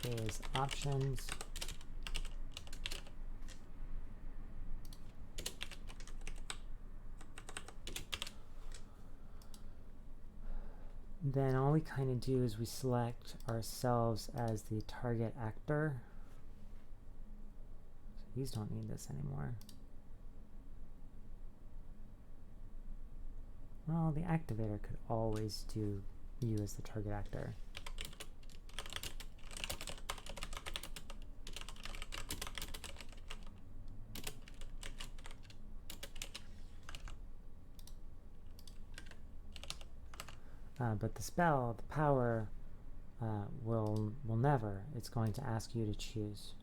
is options, then all we kind of do is we select ourselves as the target actor. So these don't need this anymore. Well, the activator could always do you as the target actor. But the spell, the power, will never. It's going to ask you to choose.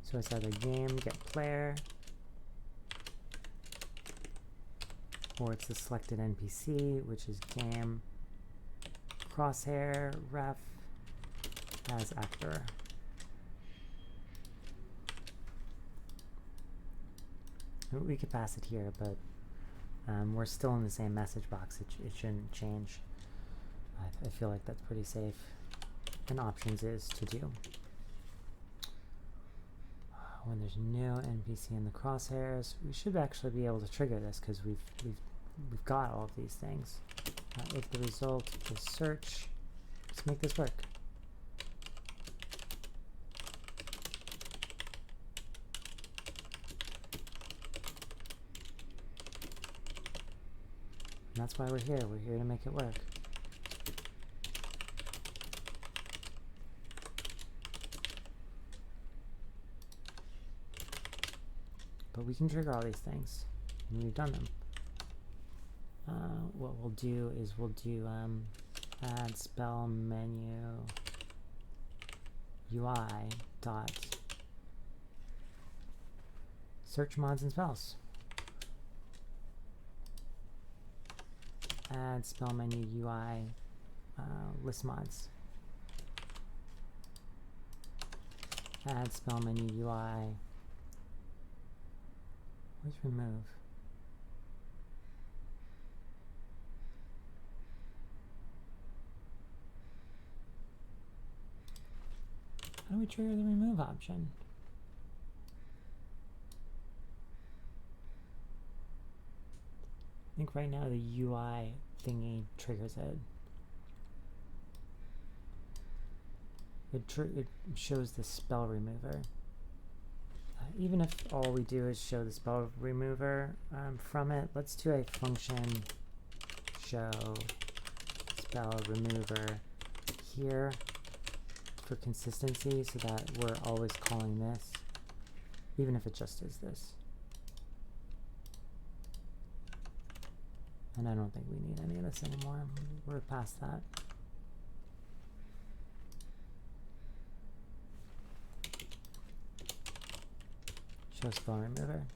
So it's either game, get player, or it's the selected NPC, which is game, crosshair, ref, as actor. We could pass it here, but we're still in the same message box. It shouldn't change. I feel like that's pretty safe. And options is to do. When there's no NPC in the crosshairs, we should actually be able to trigger this because we've got all of these things. If the result is search, let's make this work. And that's why we're here. We're here to make it work. But we can trigger all these things, and we've done them. What we'll do is we'll do AddSpellMenu UI dot search mods and spells. AddSpellMenu UI list mods. AddSpellMenu UI. Where's remove? How do we trigger the remove option? I think right now the UI thingy triggers it. It shows the spell remover. Even if all we do is show the spell remover from it, let's do a function show spell remover here for consistency so that we're always calling this, even if it just is this. And I don't think we need any of this anymore. We're past that. Show spell remover.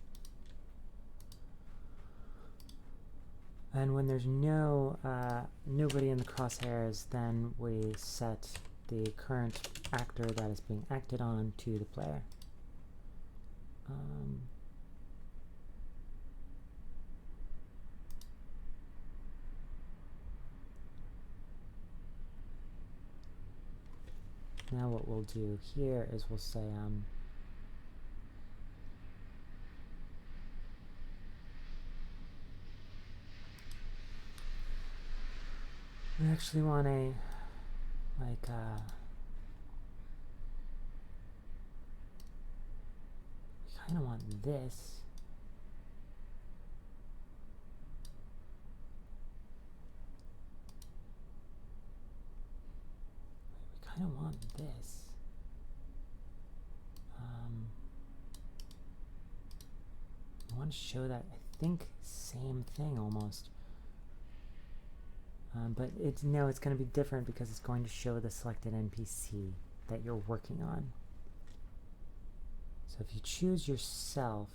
And when there's nobody in the crosshairs, then we set the current actor that is being acted on to the player. Now what we'll do here is we'll say we actually want a we kind of want this. We kind of want this. I want to show that, I think, same thing almost. But it's going to be different because it's going to show the selected NPC that you're working on. So if you choose yourself,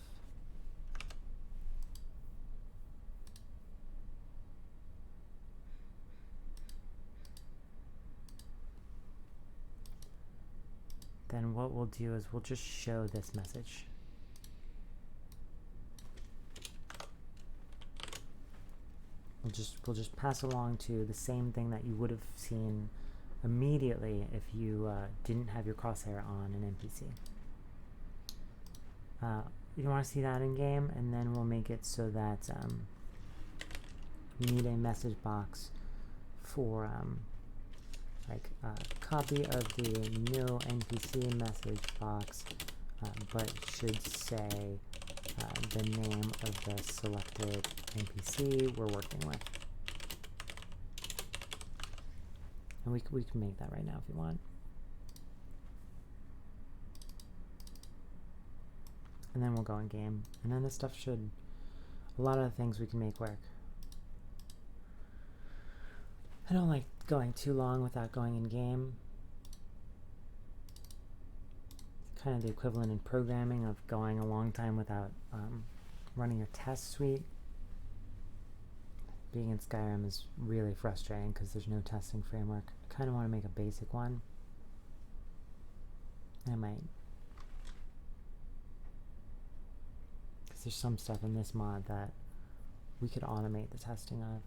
then what we'll do is we'll just show this message. We'll just pass along to the same thing that you would have seen immediately if you didn't have your crosshair on an NPC. You want to see that in game, and then we'll make it so that you need a message box for copy of the no NPC message box, but should say the name of the selected NPC we're working with. And we can make that right now if you want. And then we'll go in game. And then this stuff should, a lot of the things we can make work. I don't like going too long without going in game. Kind of the equivalent in programming of going a long time without running your test suite. Being in Skyrim is really frustrating because there's no testing framework. I kind of want to make a basic one. I might. Because there's some stuff in this mod that we could automate the testing of.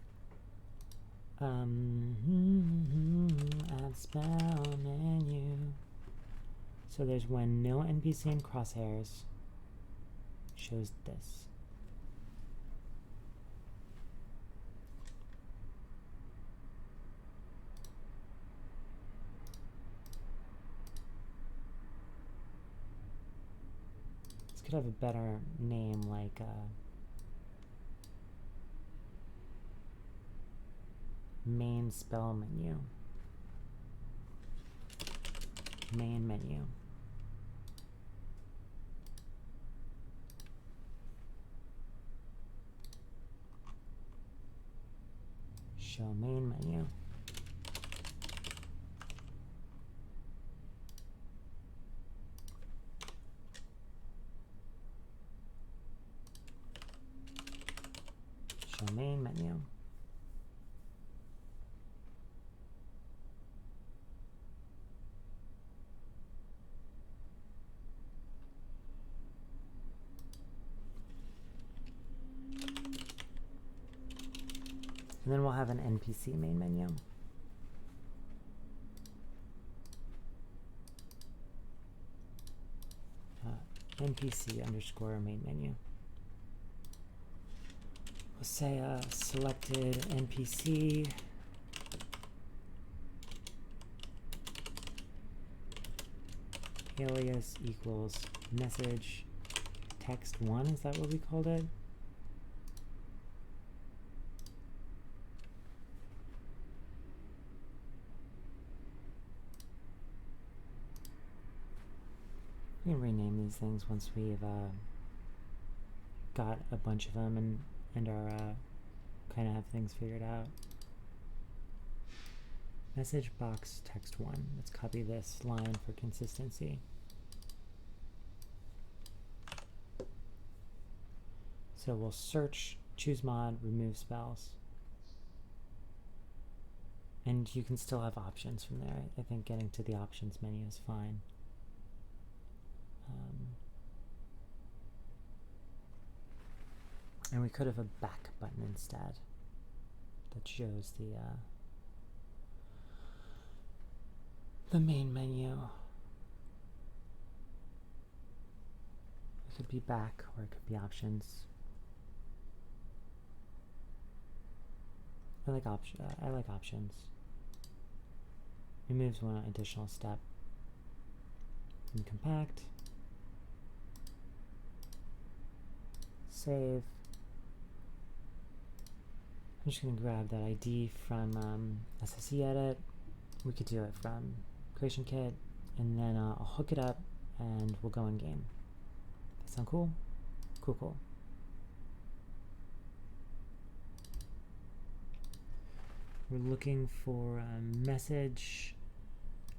AddSpellMenu. So there's when no NPC in crosshairs shows this. This could have a better name, like main spell menu. Main menu. Show main menu. Show main menu. And then we'll have an NPC main menu. NPC underscore main menu. We'll say selected NPC alias equals message text 1. Is that what we called it? We can rename these things once we've got a bunch of them and are kind of have things figured out. Message box text 1. Let's copy this line for consistency. So we'll search, choose mod, remove spells. And you can still have options from there. I think getting to the options menu is fine. And we could have a back button instead that shows the main menu. It could be back or it could be options. I like options. Removes one additional step. And compact. Save. I'm just going to grab that ID from SSE edit. We could do it from creation kit, and then I'll hook it up and we'll go in game. That sound cool? Cool. We're looking for a message,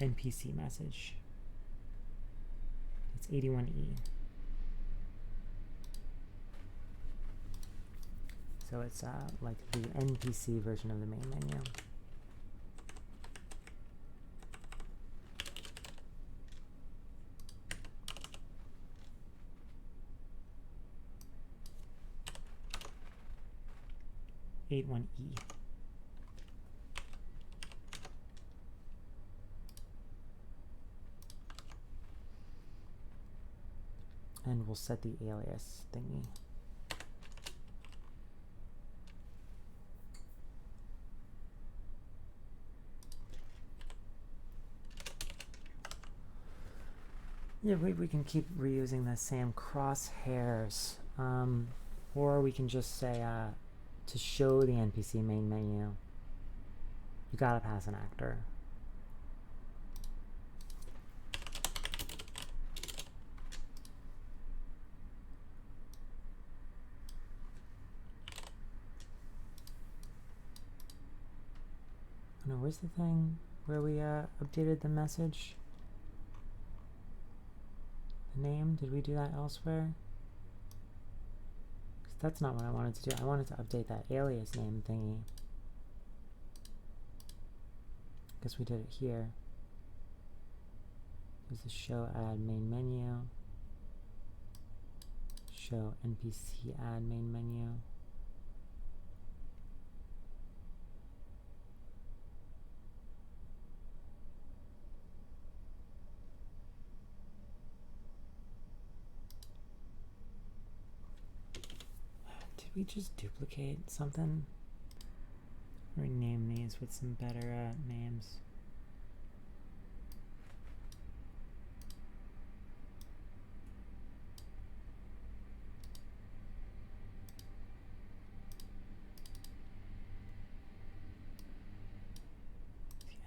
NPC message. It's 81E. So it's like the NPC version of the main menu. E. And we'll set the alias thingy. Yeah, we can keep reusing the same crosshairs, or we can just say to show the NPC main menu, you gotta pass an actor. Oh no, where's the thing where we updated the message? The name, did we do that elsewhere? Because that's not what I wanted to do. I wanted to update that alias name thingy. Guess we did it here. There's the show add main menu. Show NPC add main menu. Did we just duplicate something? Rename these with some better names.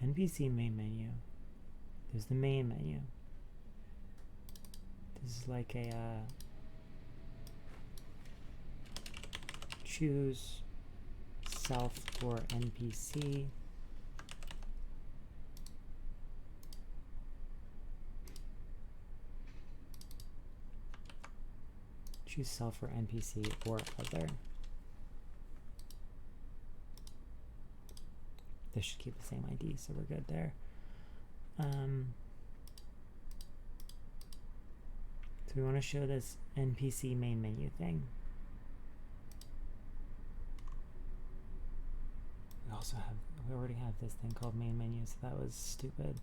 NPC main menu. There's the main menu. This is like a choose self for NPC. Choose self for NPC or other. This should keep the same ID, so we're good there. So we want to show this NPC main menu thing. We already have this thing called main menu, so that was stupid.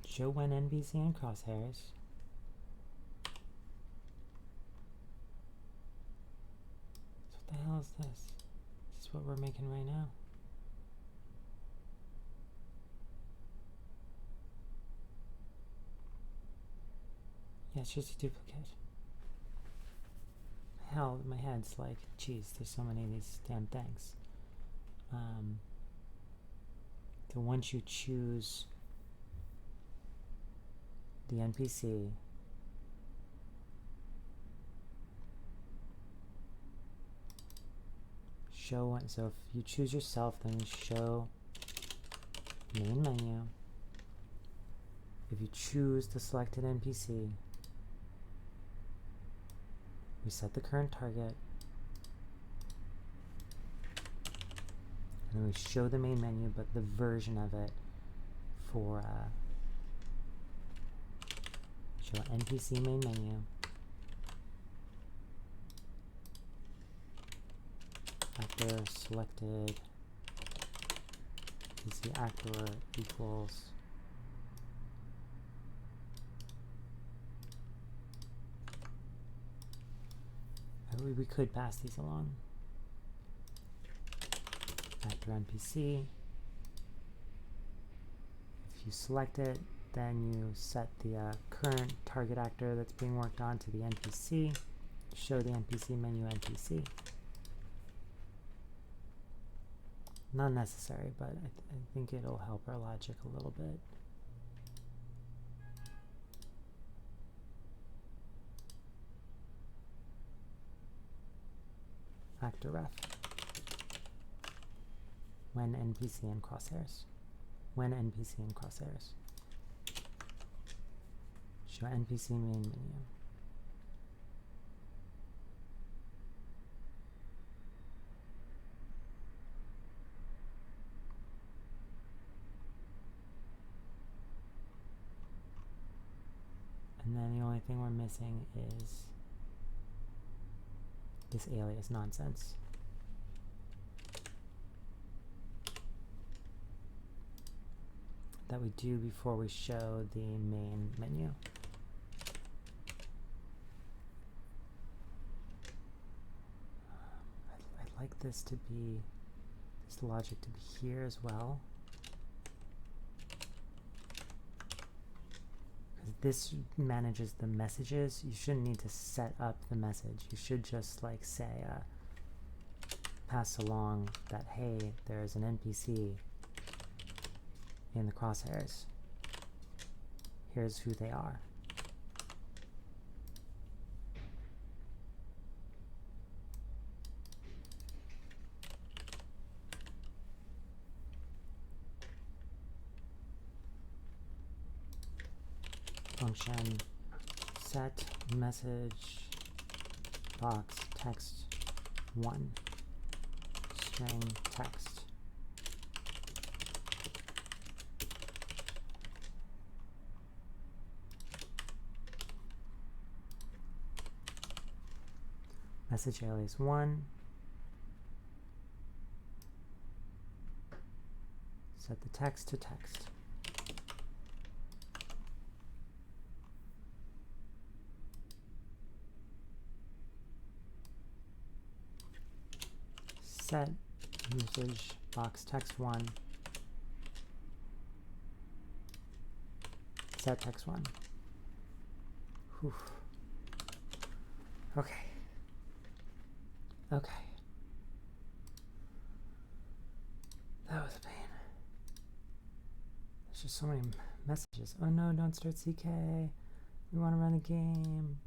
Show when NPC in crosshairs. What the hell is this? Is this what we're making right now? Yeah, it's just a duplicate. Hell, my head's like, geez, there's so many of these damn things. So once you choose the NPC, show one. So if you choose yourself, then you show main menu. If you choose the selected NPC, we set the current target, and then we show the main menu, but the version of it for show NPC main menu, actor selected, NPC actor equals we could pass these along. Actor NPC. If you select it, then you set the current target actor that's being worked on to the NPC. Show the NPC menu NPC. Not necessary, but I think it'll help our logic a little bit. Actor ref. When NPC in crosshairs. When NPC in crosshairs. Show NPC main menu. And then the only thing we're missing is this alias nonsense. That we do before we show the main menu. I'd like this logic to be here as well. This manages the messages. You shouldn't need to set up the message. You should just like say, pass along that, hey, there's an NPC in the crosshairs. Here's who they are. Function set message box text 1 string text. Message alias 1. Set the text to text. Set message box text 1 Set text 1. Whew. Okay. Okay. That was a pain. There's just so many messages. Oh no, don't start CK. We want to run the game.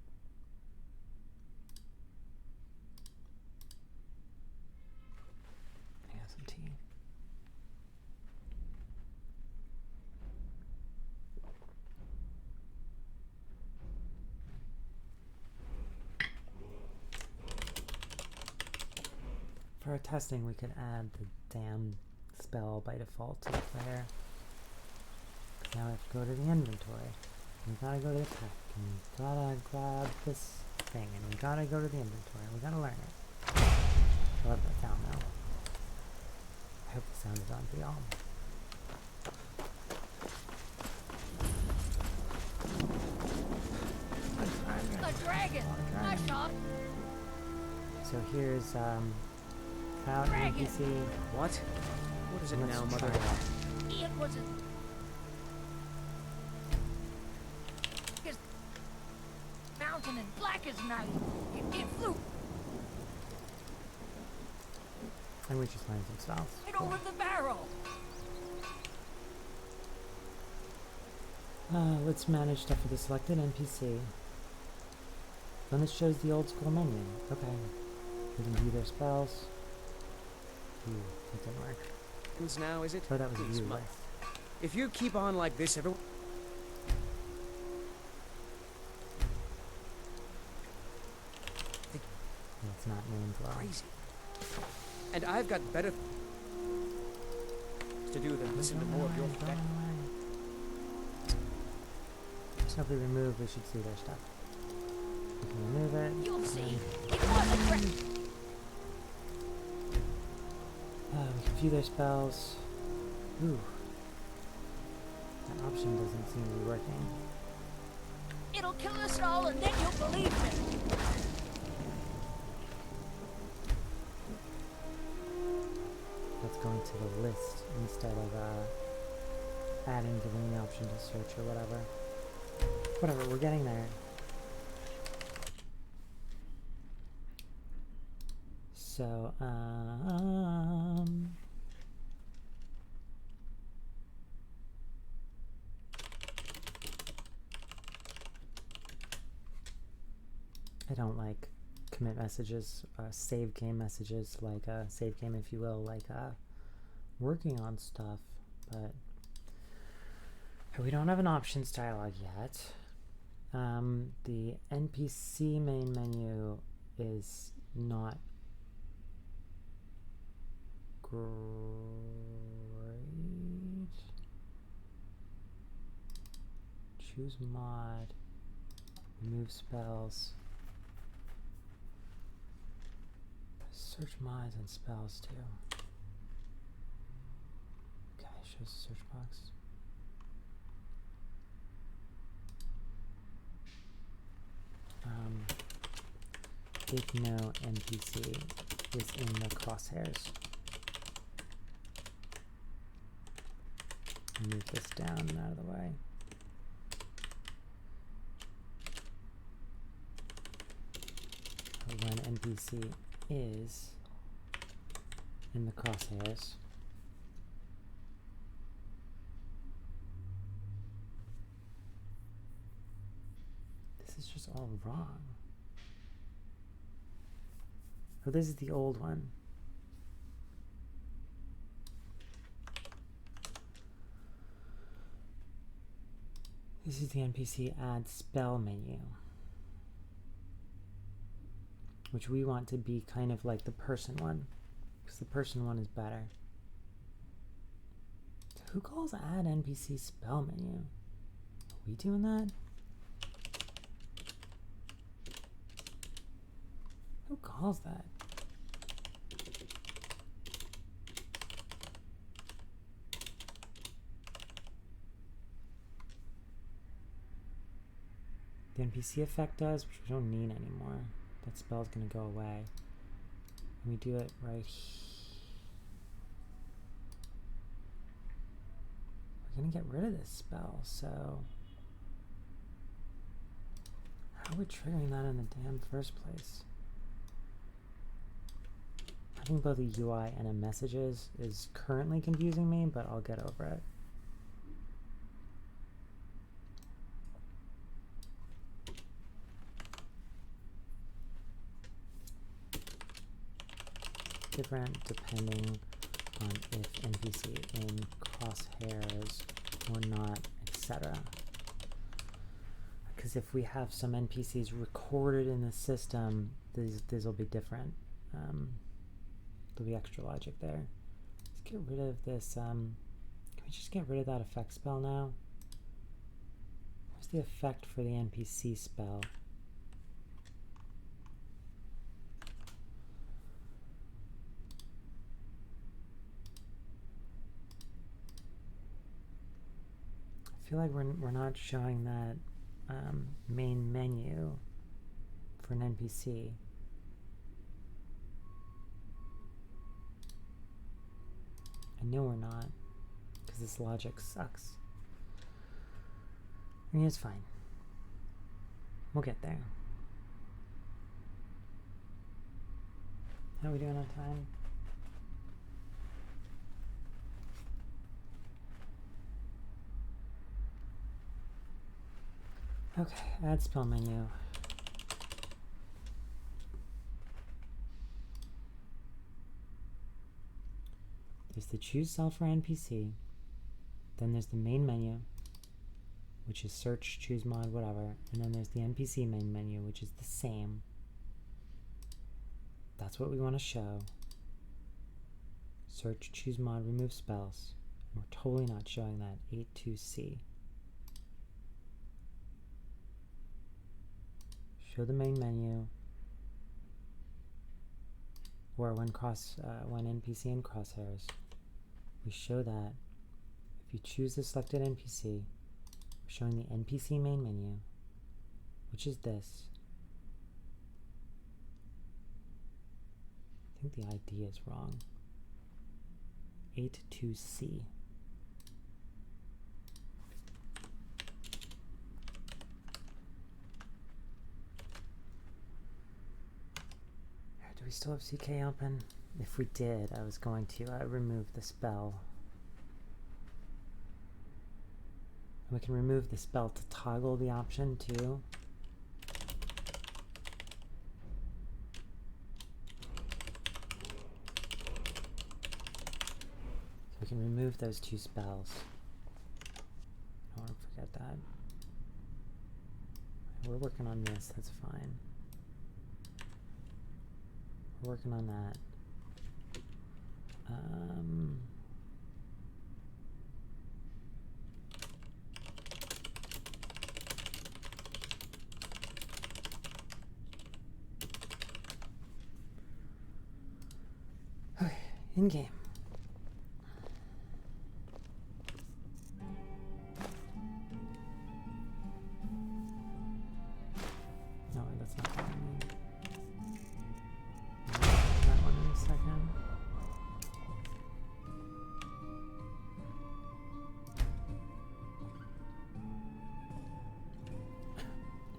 I got some tea. For our testing, we could add the damn spell by default to the player. Now we have to go to the inventory. We gotta go to the pack, and we gotta grab this thing, and we gotta go to the inventory. We gotta learn it. I love that sound now. I hope the sound is on for y'all. The dragon! I shot. So here's Cloud NPC. What? What is it Let's now, try Mother? It was a... His mountain and black as night. It flew And we just learned some spells. right over the barrel. Let's manage stuff for the selected NPC. And this shows the old school menu. Okay. We can view their spells. Ooh, that didn't work. It's now, is it? Oh, that was a Please, view Mother. list. If you keep on like this, everyone... Yeah, it's not named well. Crazy. And I've got better to do than listen to more of your feedback. So if we remove, we should see their stuff. We can remove it. You'll see. It was a dragon. We can view their spells. Ooh. That option doesn't seem to be working. It'll kill us all, and then you'll believe me. Let's go into the list instead of adding, giving the option to search or whatever. Whatever, we're getting there. So, I don't like commit messages, save game messages, like save game, if you will, like working on stuff, but we don't have an options dialog yet. The Npc main menu is not great. Choose mod, remove spells. Search mods and spells too. Okay, shows the search box. If no NPC is in the crosshairs. Move this down and out of the way. When NPC is in the crosshairs, this is just all wrong. Oh, this is the old one. This is the NPC AddSpellMenu, which we want to be kind of like the person one, because the person one is better. So who calls add NPC spell menu? Are we doing that? Who calls that? The NPC effect does, which we don't need anymore. That spell's gonna go away. And we do it right here. We're gonna get rid of this spell, so How are we triggering that in the damn first place? Having both a UI and a messages is currently confusing me, but I'll get over it. Different depending on if NPC in crosshairs or not, etc. Because if we have some NPCs recorded in the system, these will be different. There'll be extra logic there. Let's get rid of this. Can we just get rid of that effect spell now? What's the effect for the NPC spell? I feel like we're not showing that main menu for an NPC. I know we're not, because this logic sucks. I mean, it's fine. We'll get there. How are we doing on time? Okay, add spell menu. There's the choose cell for NPC. Then there's the main menu, which is search, choose mod, whatever. And then there's the NPC main menu, which is the same. That's what we want to show. Search, choose mod, remove spells. We're totally not showing that. 82C. Show the main menu, or when NPC in crosshairs, we show that. If you choose the selected NPC, we're showing the NPC main menu, which is this. I think the ID is wrong. 82C. Do we still have CK open? If we did, I was going to remove the spell. We can remove the spell to toggle the option too. So we can remove those two spells. I don't want to forget that. We're working on this, that's fine. Working on that. Okay, in game. No, that's not what I mean. That one in a second.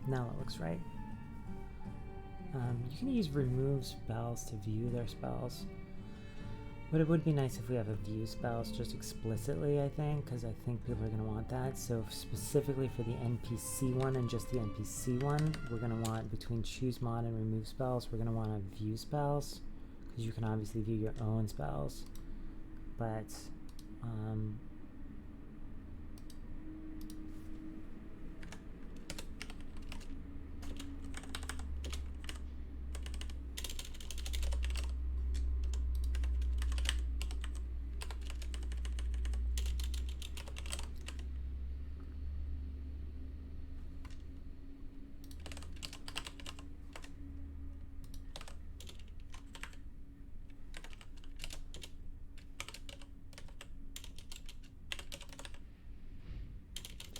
Now that looks right. You can use remove spells to view their spells, but it would be nice if we have a view spells just explicitly, I think, because I think people are going to want that. So specifically for the NPC one and just the NPC one, we're going to want, between choose mod and remove spells, we're going to want to view spells, because you can obviously view your own spells, but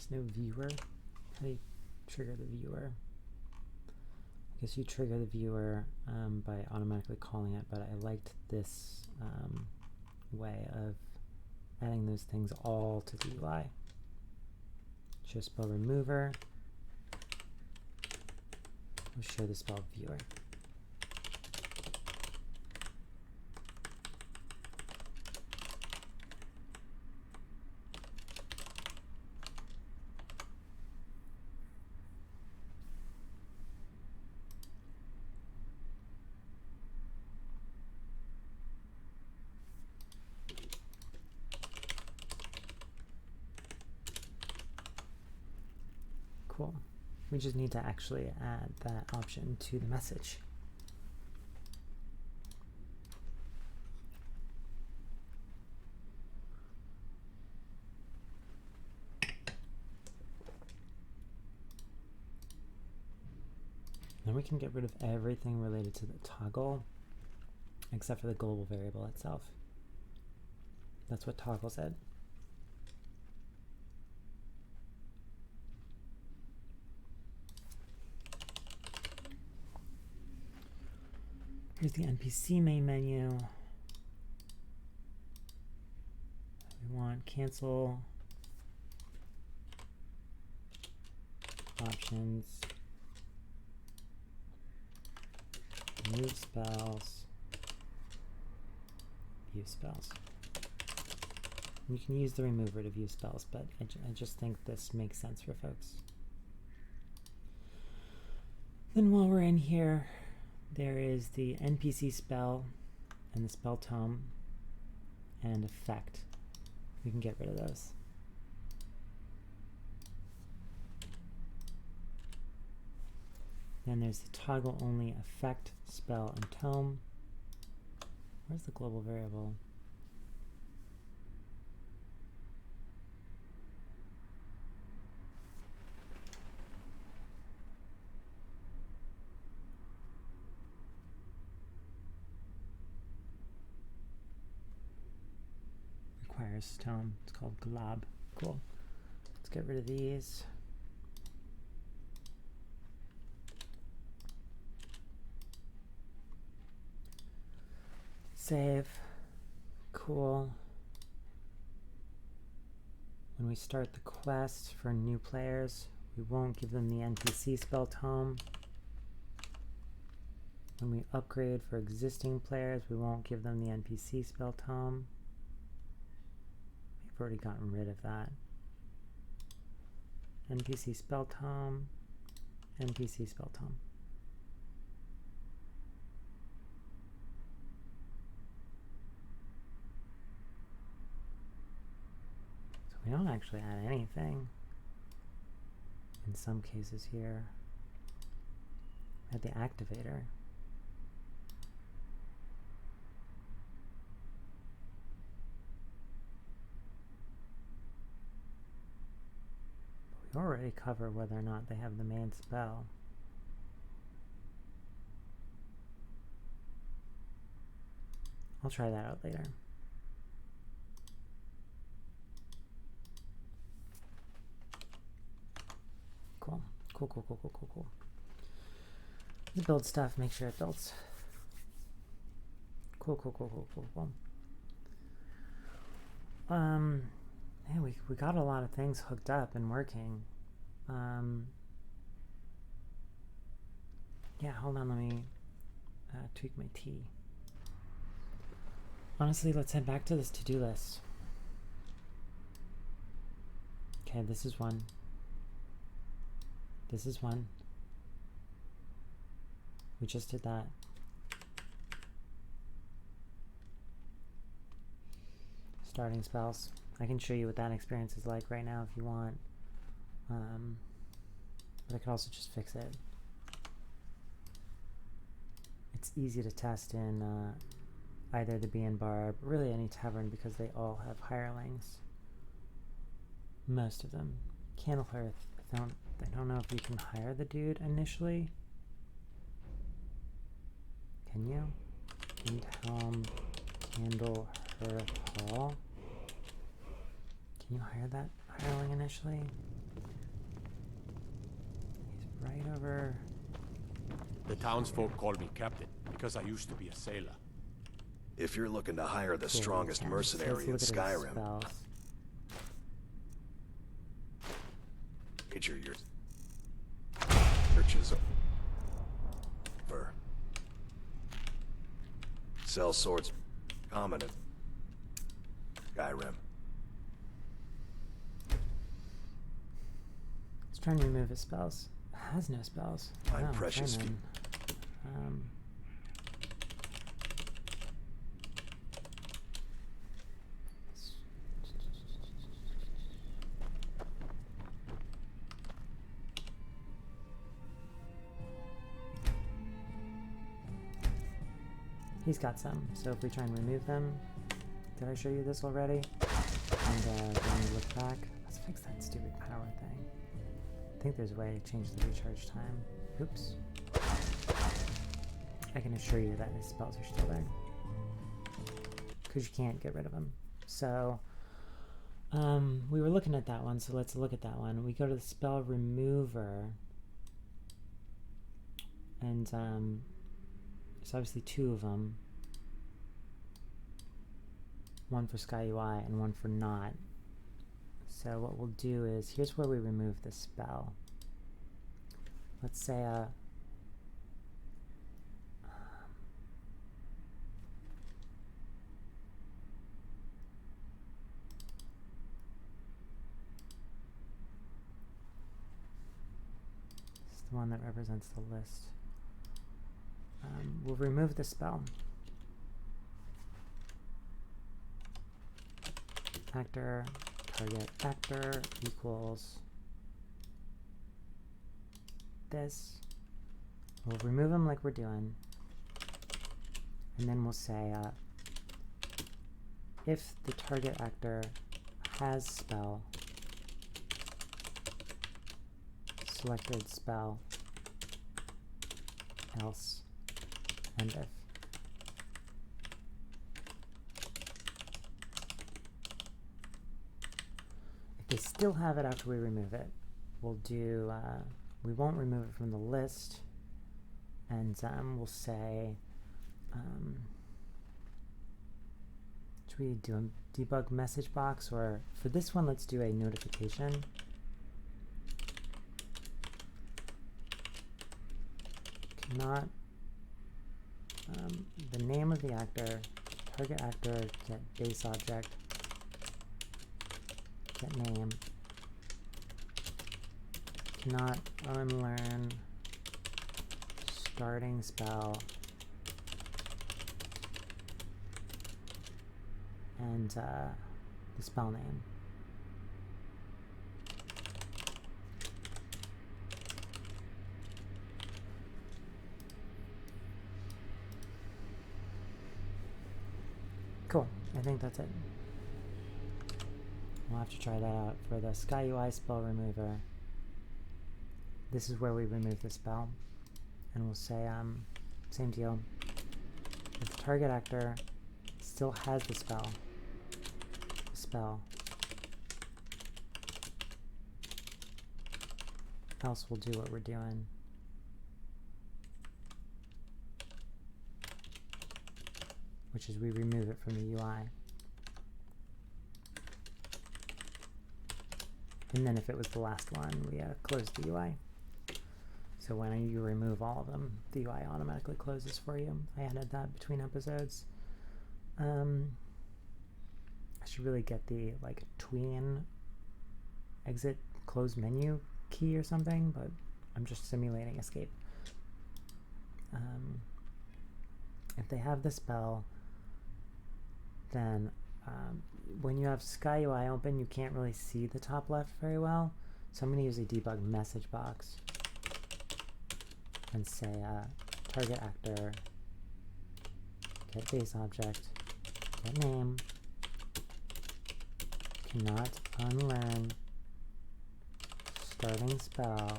no viewer. How do you trigger the viewer? I guess you trigger the viewer by automatically calling it, but I liked this way of adding those things all to the UI. Show spell remover. We'll show the spell viewer. Cool. We just need to actually add that option to the message. Then we can get rid of everything related to the toggle, except for the global variable itself. That's what toggle said. Here's the Npc main menu. We want cancel options, remove spells, view spells. You can use the remover to view spells, but I just think this makes sense for folks. Then while we're in here, there is the NPC spell and the spell tome and effect. We can get rid of those. Then there's the toggle only effect, spell, and tome. Where's the global variable? Requires tome. It's called glob. Cool. Let's get rid of these. Save. Cool. When we start the quest for new players, we won't give them the NPC spell tome. When we upgrade for existing players, we won't give them the NPC spell tome. We've already gotten rid of that. NPC spell tome, NPC spell tome. So we don't actually add anything in some cases here. Add the activator. Already cover whether or not they have the main spell. I'll try that out later. Cool. Cool, cool, cool, cool, cool, cool. Let's build stuff, make sure it builds. Cool, cool, cool, cool, cool, cool. Man, we got a lot of things hooked up and working. Yeah, hold on, let me tweak my T. Honestly, let's head back to this to-do list. Okay, this is one. This is one. We just did that. Starting spells. I can show you what that experience is like right now if you want. But I could also just fix it. It's easy to test in either the Bee and Barb, really any tavern, because they all have hirelings. Most of them. Candle Hearth, I don't know if you can hire the dude initially. Can you? Windhelm, Candle Hearth Hall. Can you hire that hireling initially? He's right over. The townsfolk call me captain because I used to be a sailor. If you're looking to hire the strongest mercenary in Skyrim, Major, your searches. sell swords. Common in Skyrim. It's trying to remove his spells. It has no spells. My Wow, precious try feet. then. He's got some, so if we try and remove them, did I show you this already? And then we look back, let's fix that stupid power thing. I think there's a way to change the recharge time. Oops. I can assure you that his spells are still there. Because you can't get rid of them. So, we were looking at that one, so let's look at that one. We go to the spell remover, and there's obviously two of them. One for Sky UI and one for not. So what we'll do is, here's where we remove the spell. Let's say it's the one that represents the list. We'll remove the spell. Actor, target actor equals this. We'll remove them like we're doing. And then we'll say if the target actor has spell, selected spell, else, and if. If they still have it after we remove it, we'll do, we won't remove it from the list, and we'll say, should we do a debug message box, or for this one, let's do a notification. Cannot the name of the actor, target actor, get base object, get name, cannot unlearn starting spell, and the spell name. Cool, I think that's it. We'll have to try that out for the Sky UI spell remover. This is where we remove the spell, and we'll say same deal. If the target actor still has the spell, else we'll do what we're doing. Which is we remove it from the UI. And then if it was the last one, we close the UI. So when you remove all of them, the UI automatically closes for you. I added that between episodes. I should really get the tween exit close menu key or something, but I'm just simulating escape. If they have the spell, then when you have Sky UI open, you can't really see the top left very well. So I'm going to use a debug message box and say target actor, get base object, get name, cannot unlearn starting spell,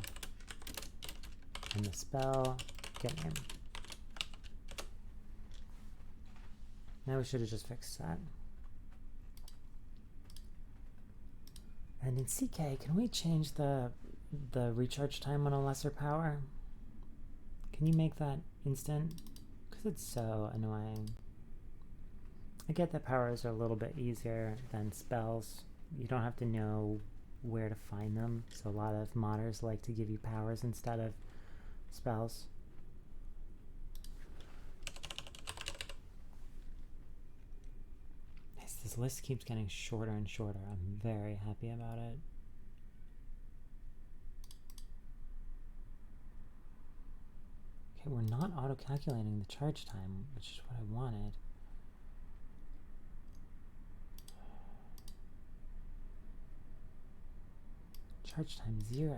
and the spell, get name. Now we should have just fixed that. And in CK, can we change the recharge time on a lesser power? Can you make that instant? Because it's so annoying. I get that powers are a little bit easier than spells. You don't have to know where to find them. So a lot of modders like to give you powers instead of spells. This list keeps getting shorter and shorter. I'm very happy about it. Okay, we're not auto-calculating the charge time, which is what I wanted. Charge time 0.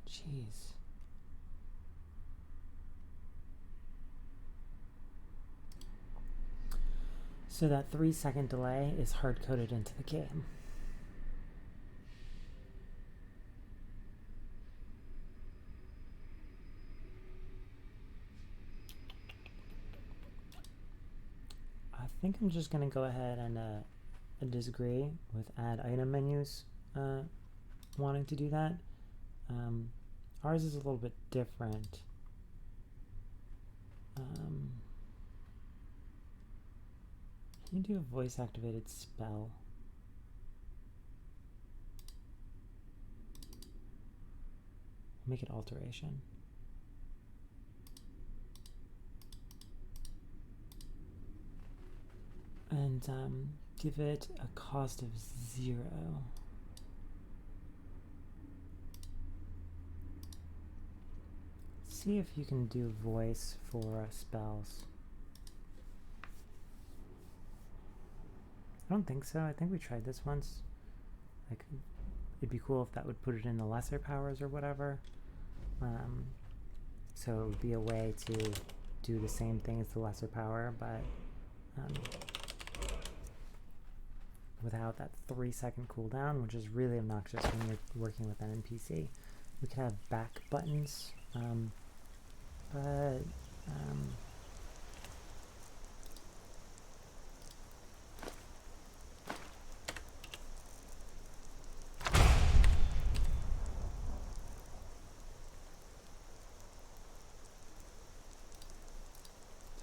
Jeez. So that 3-second delay is hard-coded into the game. I think I'm just going to go ahead and disagree with add item menus wanting to do that. Ours is a little bit different. Can you do a voice activated spell? Make it alteration. And give it a cost of 0. See if you can do voice for spells. I don't think so. I think we tried this once. Like, it'd be cool if that would put it in the lesser powers or whatever. So it would be a way to do the same thing as the lesser power, but without that 3-second cooldown, which is really obnoxious when you're working with an NPC. We could have back buttons, but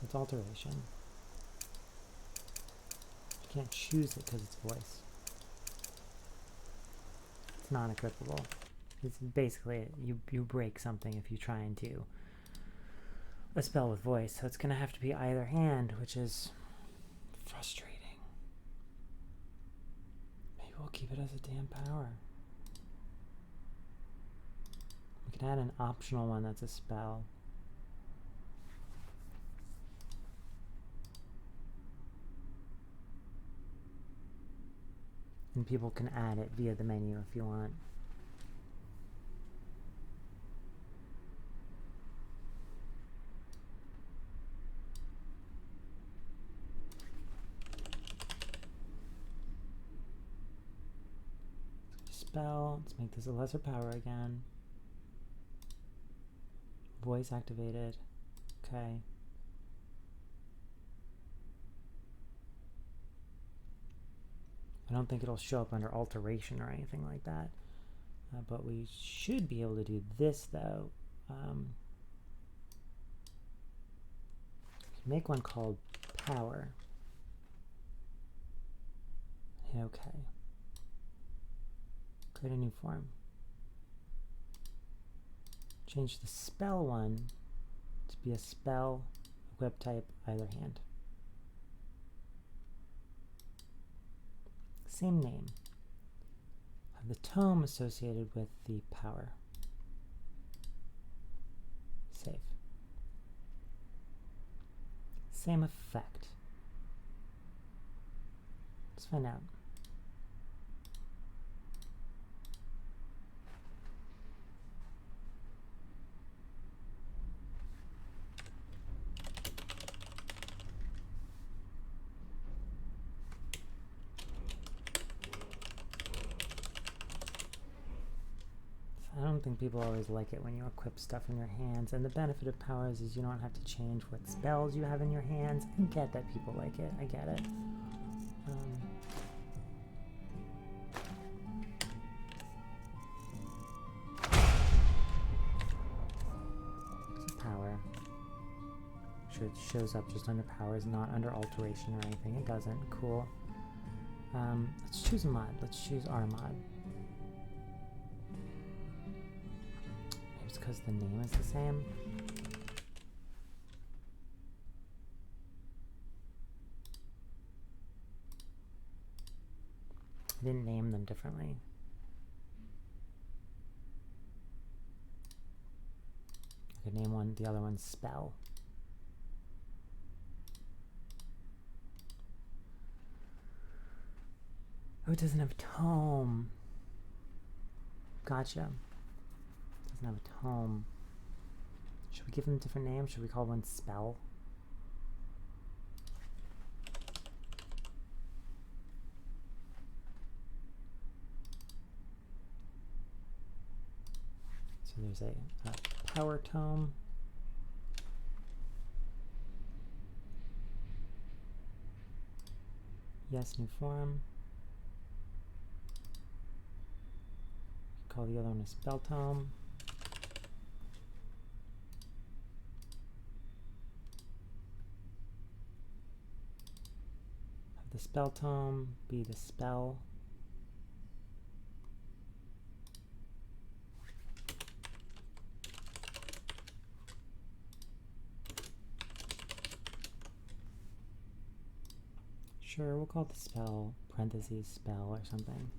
it's alteration. You can't choose it because it's voice. It's non-equipable. It's basically you break something if you try and do a spell with voice, so it's going to have to be either hand, which is frustrating. Maybe we'll keep it as a damn power. We can add an optional one that's a spell. And people can add it via the menu if you want. Spell, let's make this a lesser power again. Voice activated, okay. I don't think it'll show up under alteration or anything like that, but we should be able to do this though. Make one called power. Hit OK. Create a new form. Change the spell one to be a spell, equip type, either hand. Same name. Have the tome associated with the power. Save. Same effect. Let's find out. I don't think people always like it when you equip stuff in your hands, and the benefit of powers is you don't have to change what spells you have in your hands. I get that people like it, I get it. It's a power. Sure, it shows up just under powers, not under alteration or anything. It doesn't. Cool. Let's choose a mod. Let's choose our mod. Because the name is the same. I didn't name them differently. I could name one, the other one Spell. Oh, it doesn't have a tome. Gotcha. Doesn't have a tome. Should we give them different names? Should we call one Spell? So there's a power tome. Yes, new form. Call the other one a spell tome. Have the spell tome be the spell. Sure, we'll call it the spell, parentheses, spell or something.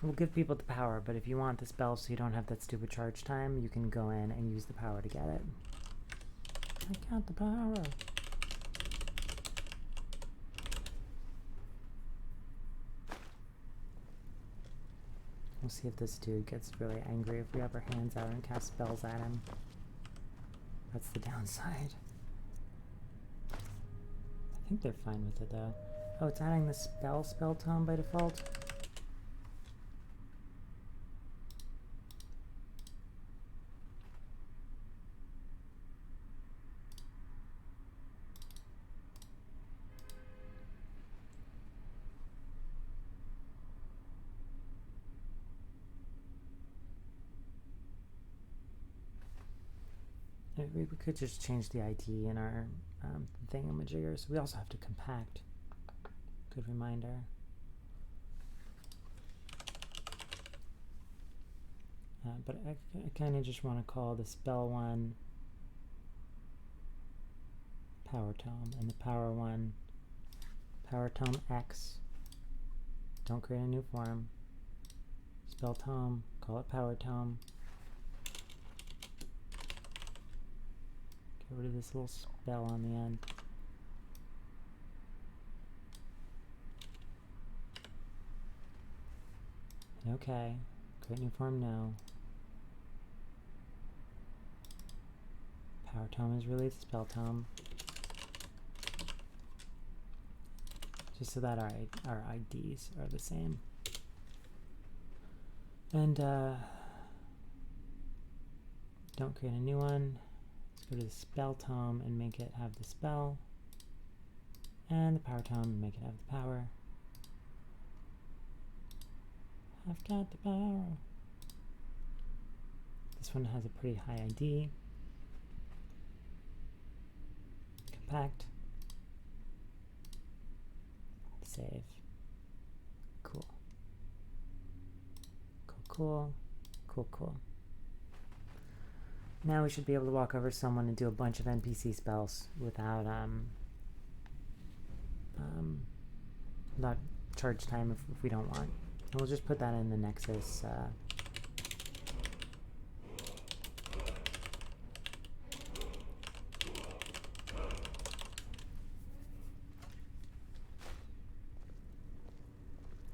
We'll give people the power, but if you want the spell so you don't have that stupid charge time, you can go in and use the power to get it. I got the power. We'll see if this dude gets really angry if we have our hands out and cast spells at him. That's the downside. I think they're fine with it though. Oh, it's adding the spell tome by default? We could just change the ID in our thingamajiggers. We also have to compact. Good reminder. But I kind of just want to call the spell one power tome and the power one power tome X. Don't create a new form. Spell tome, call it power tome. Get rid of this little spell on the end. Okay. Create new form, no. Power tome is really the spell tome. Just so that our IDs are the same. And don't create a new one. Go to the spell tome and make it have the spell, and the power tome and make it have the power. I've got the power. This one has a pretty high ID. Compact. Save. Cool. Cool. Now we should be able to walk over to someone and do a bunch of NPC spells without not charge time if we don't want. And we'll just put that in the Nexus.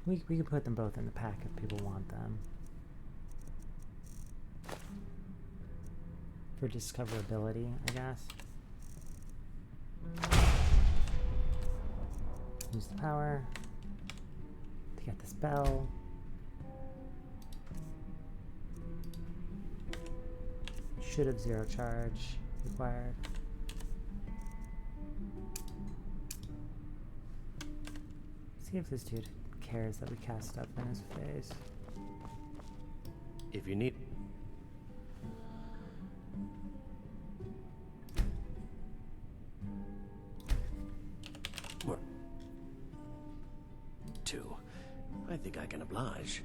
We could put them both in the pack if people want them. For discoverability, I guess. Use the power to get the spell. Should have 0 charge required. See if this dude cares that we cast stuff in his face. If you need... More. 2. I think I can oblige.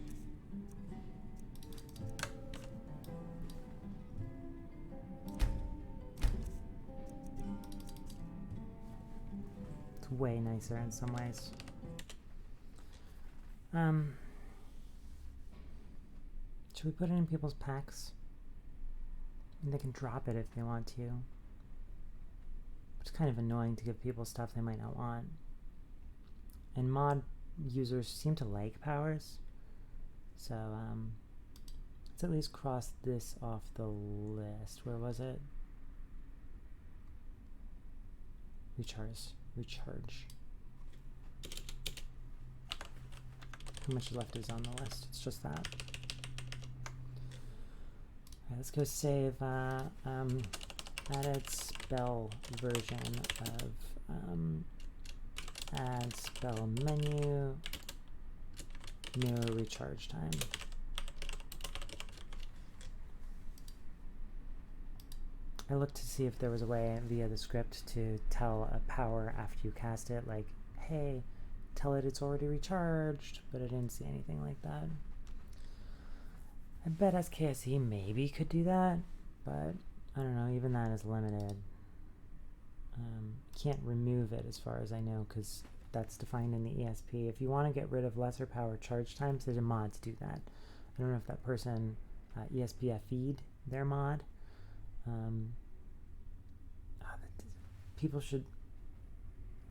way nicer in some ways. Should we put it in people's packs? And they can drop it if they want to. It's kind of annoying to give people stuff they might not want. And mod users seem to like powers. So, let's at least cross this off the list. Where was it? Recharge. How much left is on the list? It's just that. Alright, let's go save added spell version of add spell menu mirror recharge time. I looked to see if there was a way via the script to tell a power after you cast it, like, hey, tell it it's already recharged, but I didn't see anything like that. I bet SKSE maybe could do that, but I don't know, even that is limited. Can't remove it as far as I know, because that's defined in the ESP. If you want to get rid of lesser power charge times, there's a mod to do that. I don't know if that person ESPF'd their mod. People should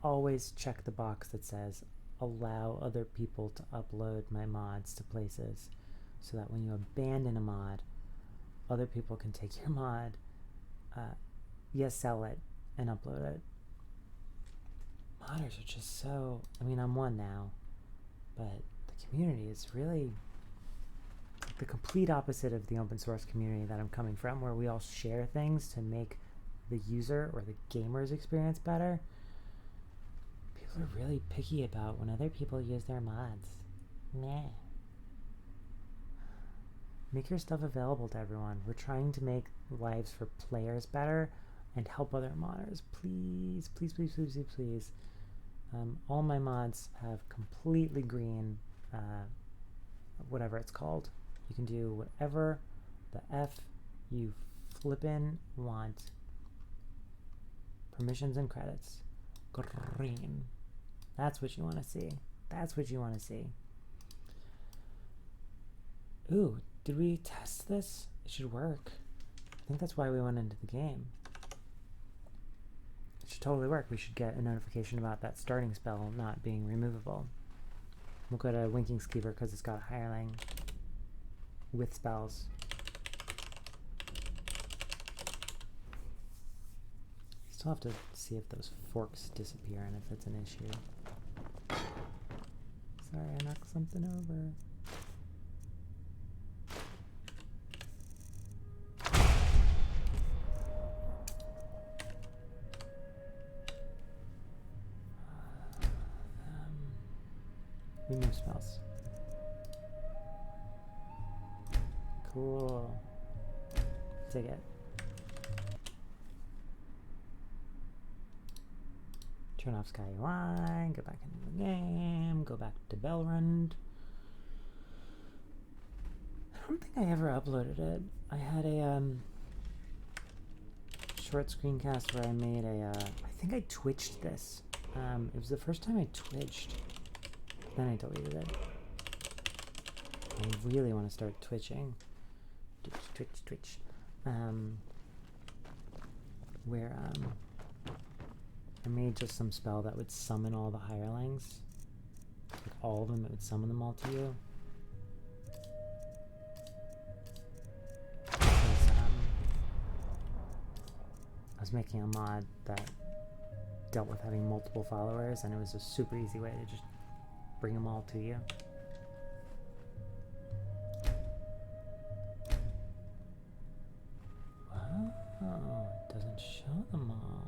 always check the box that says allow other people to upload my mods to places, so that when you abandon a mod, other people can take your mod, sell it and upload it. Modders are just so, I mean, I'm one now, but the community is really the complete opposite of the open source community that I'm coming from, where we all share things to make the user or the gamer's experience better. People are really picky about when other people use their mods. Nah. Make your stuff available to everyone. We're trying to make lives for players better and help other modders. Please, please, please, please, please, please. All my mods have completely green, whatever it's called. You can do whatever the F you flippin' want. Permissions and credits. Green. That's what you want to see. That's what you want to see. Ooh, did we test this? It should work. I think that's why we went into the game. It should totally work. We should get a notification about that starting spell not being removable. We'll go to Winking Skeever because it's got a hireling with spells. Still have to see if those forks disappear and if it's an issue. Sorry, I knocked something over. Remove spells. Cool. Take it. Turn off Sky UI, go back into the game, go back to Belrund. I don't think I ever uploaded it. I had a short screencast where I made a, I think I twitched this. It was the first time I twitched. Then I deleted it. I really want to start twitching. Twitch. Where I made just some spell that would summon all the hirelings. Like all of them, it would summon them all to you. I was making a mod that dealt with having multiple followers, and it was a super easy way to just bring them all to you. Wow, it doesn't show them all.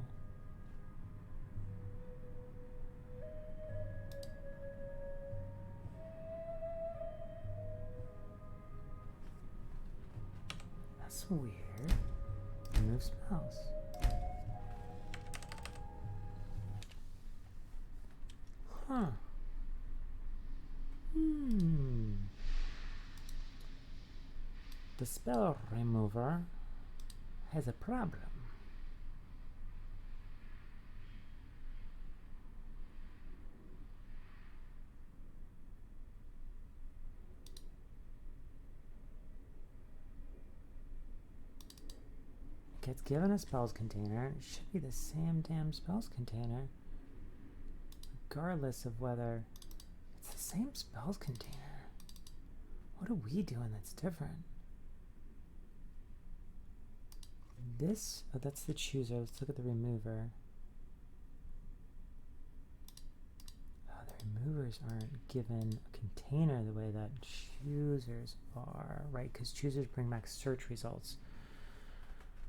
That's weird. Remove spells. Huh. The spell remover has a problem. gets given a spells container. It should be the same damn spells container, regardless of whether it's the same spells container. What are we doing that's different? This, oh, that's the chooser. Let's look at the remover. Oh, the removers aren't given a container the way that choosers are, right? Because choosers bring back search results.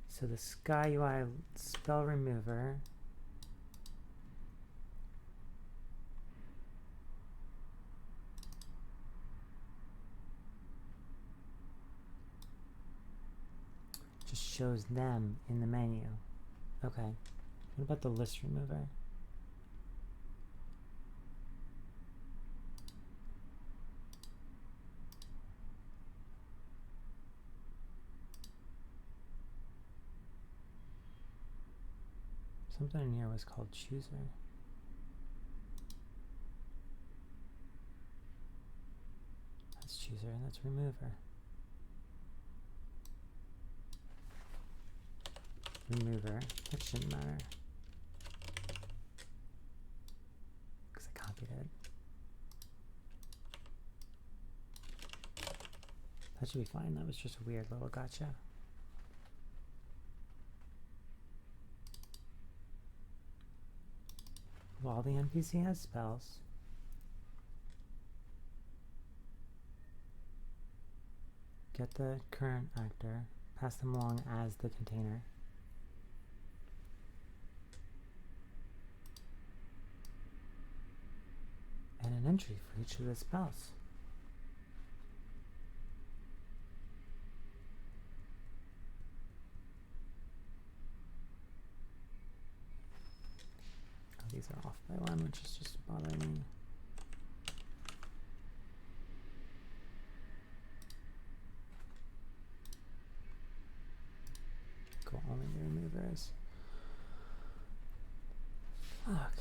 So the Sky UI spell remover just shows them in the menu. Okay. What about the list remover? Something in here was called chooser. That's chooser, and that's remover. Remover, that shouldn't matter, because I copied it. That should be fine. That was just a weird little gotcha. While the NPC has spells, get the current actor, pass them along as the container. And an entry for each of the spells. Oh, these are off by one, which is just bothering me. Cool, only the removers. Fuck.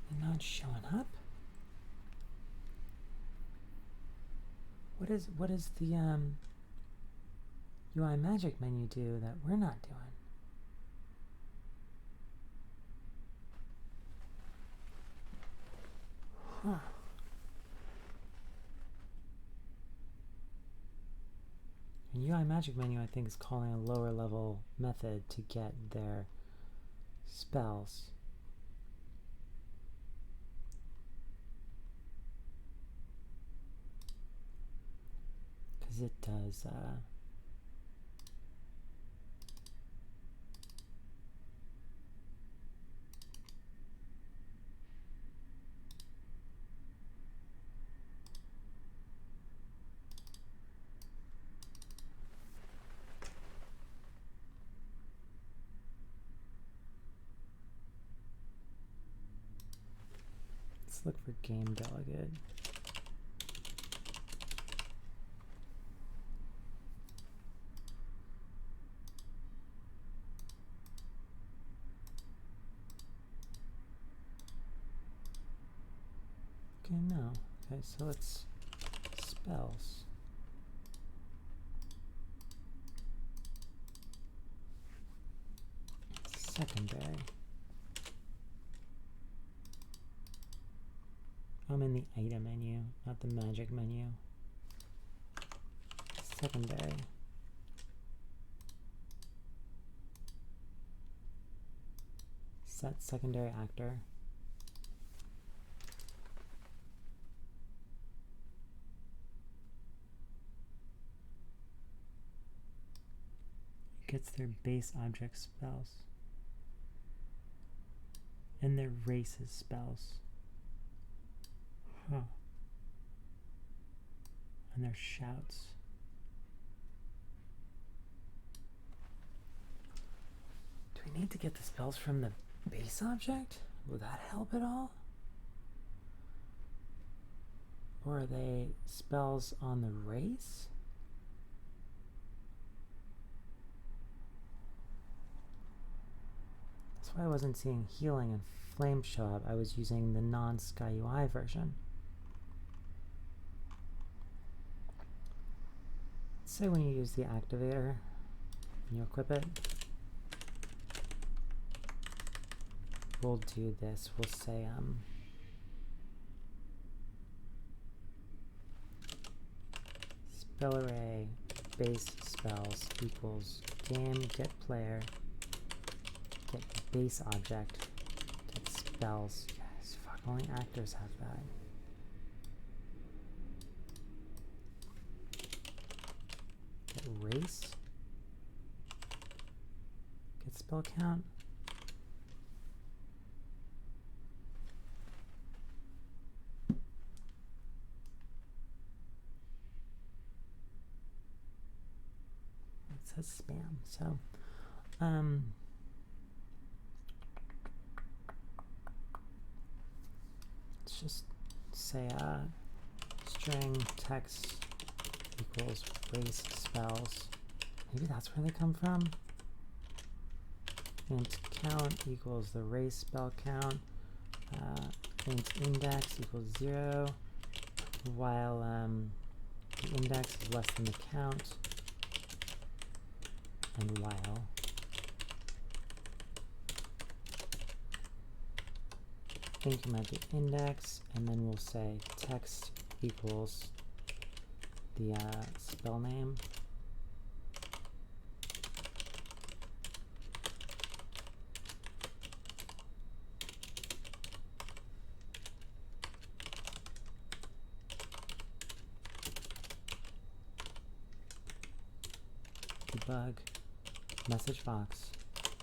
They're not showing up. What is the UI magic menu do that we're not doing? Huh. And UI magic menu, I think, is calling a lower level method to get their spells. It does let's look for game delegate. Okay, no. Okay, so it's spells. Secondary. I'm in the item menu, not the magic menu. Secondary. Set secondary actor. Gets their base object spells and their races spells. Huh. And their shouts. Do we need to get the spells from the base object? Will that help at all? Or are they spells on the race? That's why I wasn't seeing healing and flame show up. I was using the non-Sky UI version. say when you use the activator, when you equip it, we'll do this. We'll say spell array base spells equals game get player get base object get spells. Yes, fuck, only actors have that. Get race get spell count. Says spam, so let's just say string text equals race spells. Maybe that's where they come from. Int count equals the race spell count. Int index equals 0 while the index is less than the count. And while increment the index, and then we'll say text equals the spell name. Debug. Message box,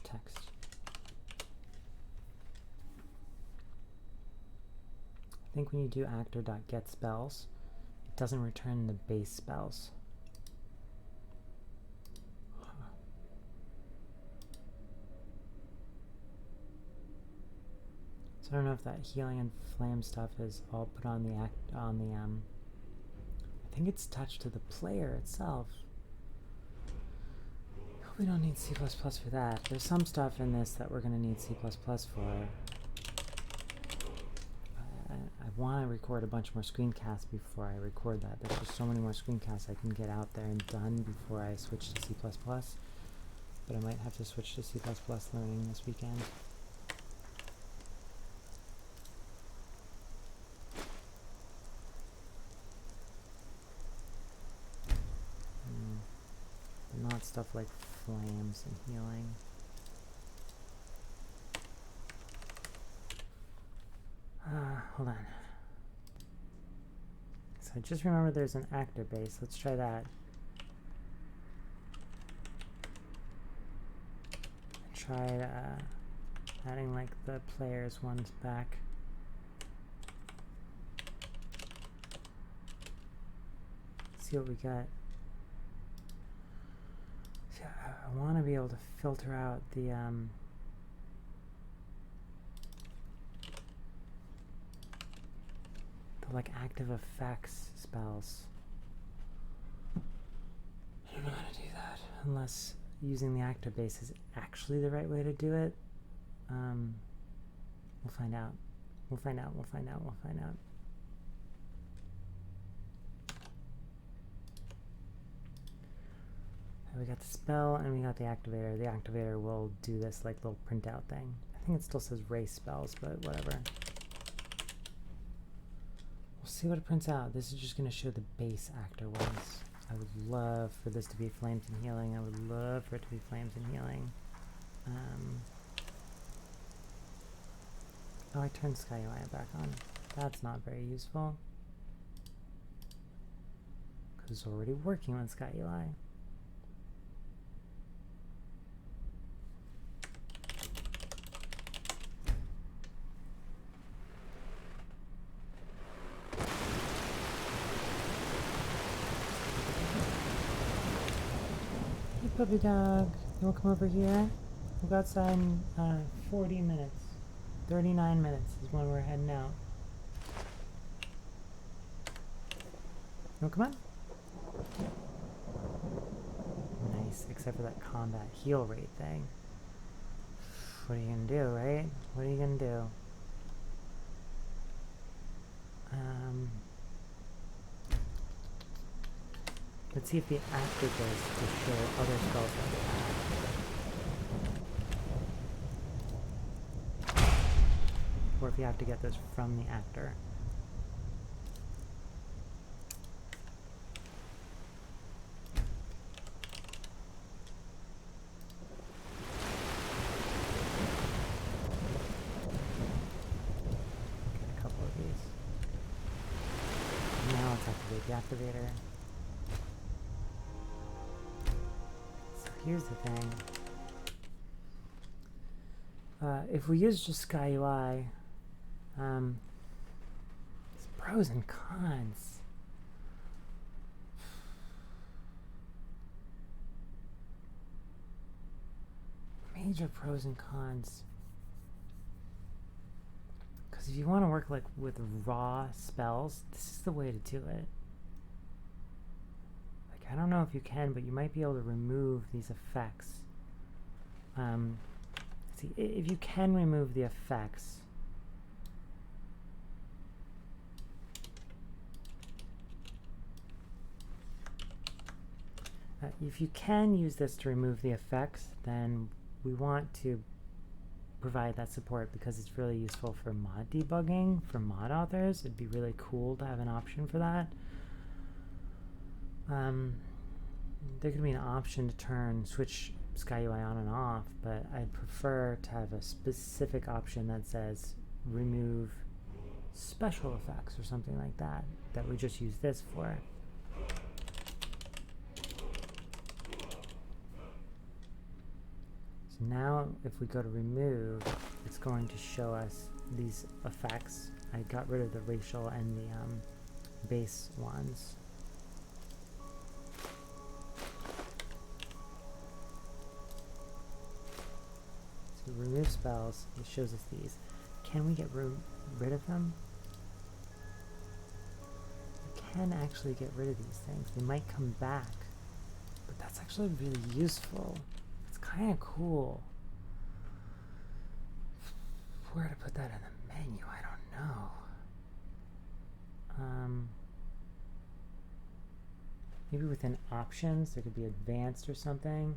text. I think when you do actor.getSpells, it doesn't return the base spells. So I don't know if that healing and flame stuff is all put on the I think it's attached to the player itself. We don't need C++ for that. There's some stuff in this that we're going to need C++ for. I want to record a bunch more screencasts before I record that. There's just so many more screencasts I can get out there and done before I switch to C++. But I might have to switch to C++ learning this weekend. Not stuff like flames and healing. Hold on. So I just remember there's an actor base. Let's try that. I tried adding like the players ones back. Let's see what we got. I want to be able to filter out the like active effects spells. I don't know how to do that unless using the actor base is actually the right way to do it. We'll find out. We'll find out. We'll find out. We'll find out. We got the spell and we got the activator. The activator will do this like little printout thing. I think it still says race spells, but whatever. We'll see what it prints out. This is just going to show the base actor ones. I would love for this to be flames and healing. I would love for it to be flames and healing. Oh, I turned Sky UI back on. That's not very useful. Because it's already working on Sky UI. Puppy dog, you wanna come over here? We'll go outside in 40 minutes. 39 minutes is when we're heading out. You wanna come on? Nice, except for that combat heal rate thing. What are you gonna do, right? What are you gonna do? Let's see if the actor does to show other spells that we have. Or if you have to get those from the actor. Get a couple of these. Now let's activate the activator. Here's the thing. If we use just SkyUI, there's pros and cons. Major pros and cons. Because if you want to work like with raw spells, this is the way to do it. I don't know if you can, but you might be able to remove these effects. See, if you can remove the effects, if you can use this to remove the effects, then we want to provide that support because it's really useful for mod debugging, for mod authors. It'd be really cool to have an option for that. There could be an option to switch SkyUI on and off, but I'd prefer to have a specific option that says remove special effects or something like that, that we just use this for. So now if we go to remove, it's going to show us these effects. I got rid of the racial and the base ones. So remove spells, it shows us these. Can we get rid of them? We can actually get rid of these things. They might come back, but that's actually really useful. It's kind of cool. Where to put that in the menu, I don't know. Maybe within options, there could be advanced or something.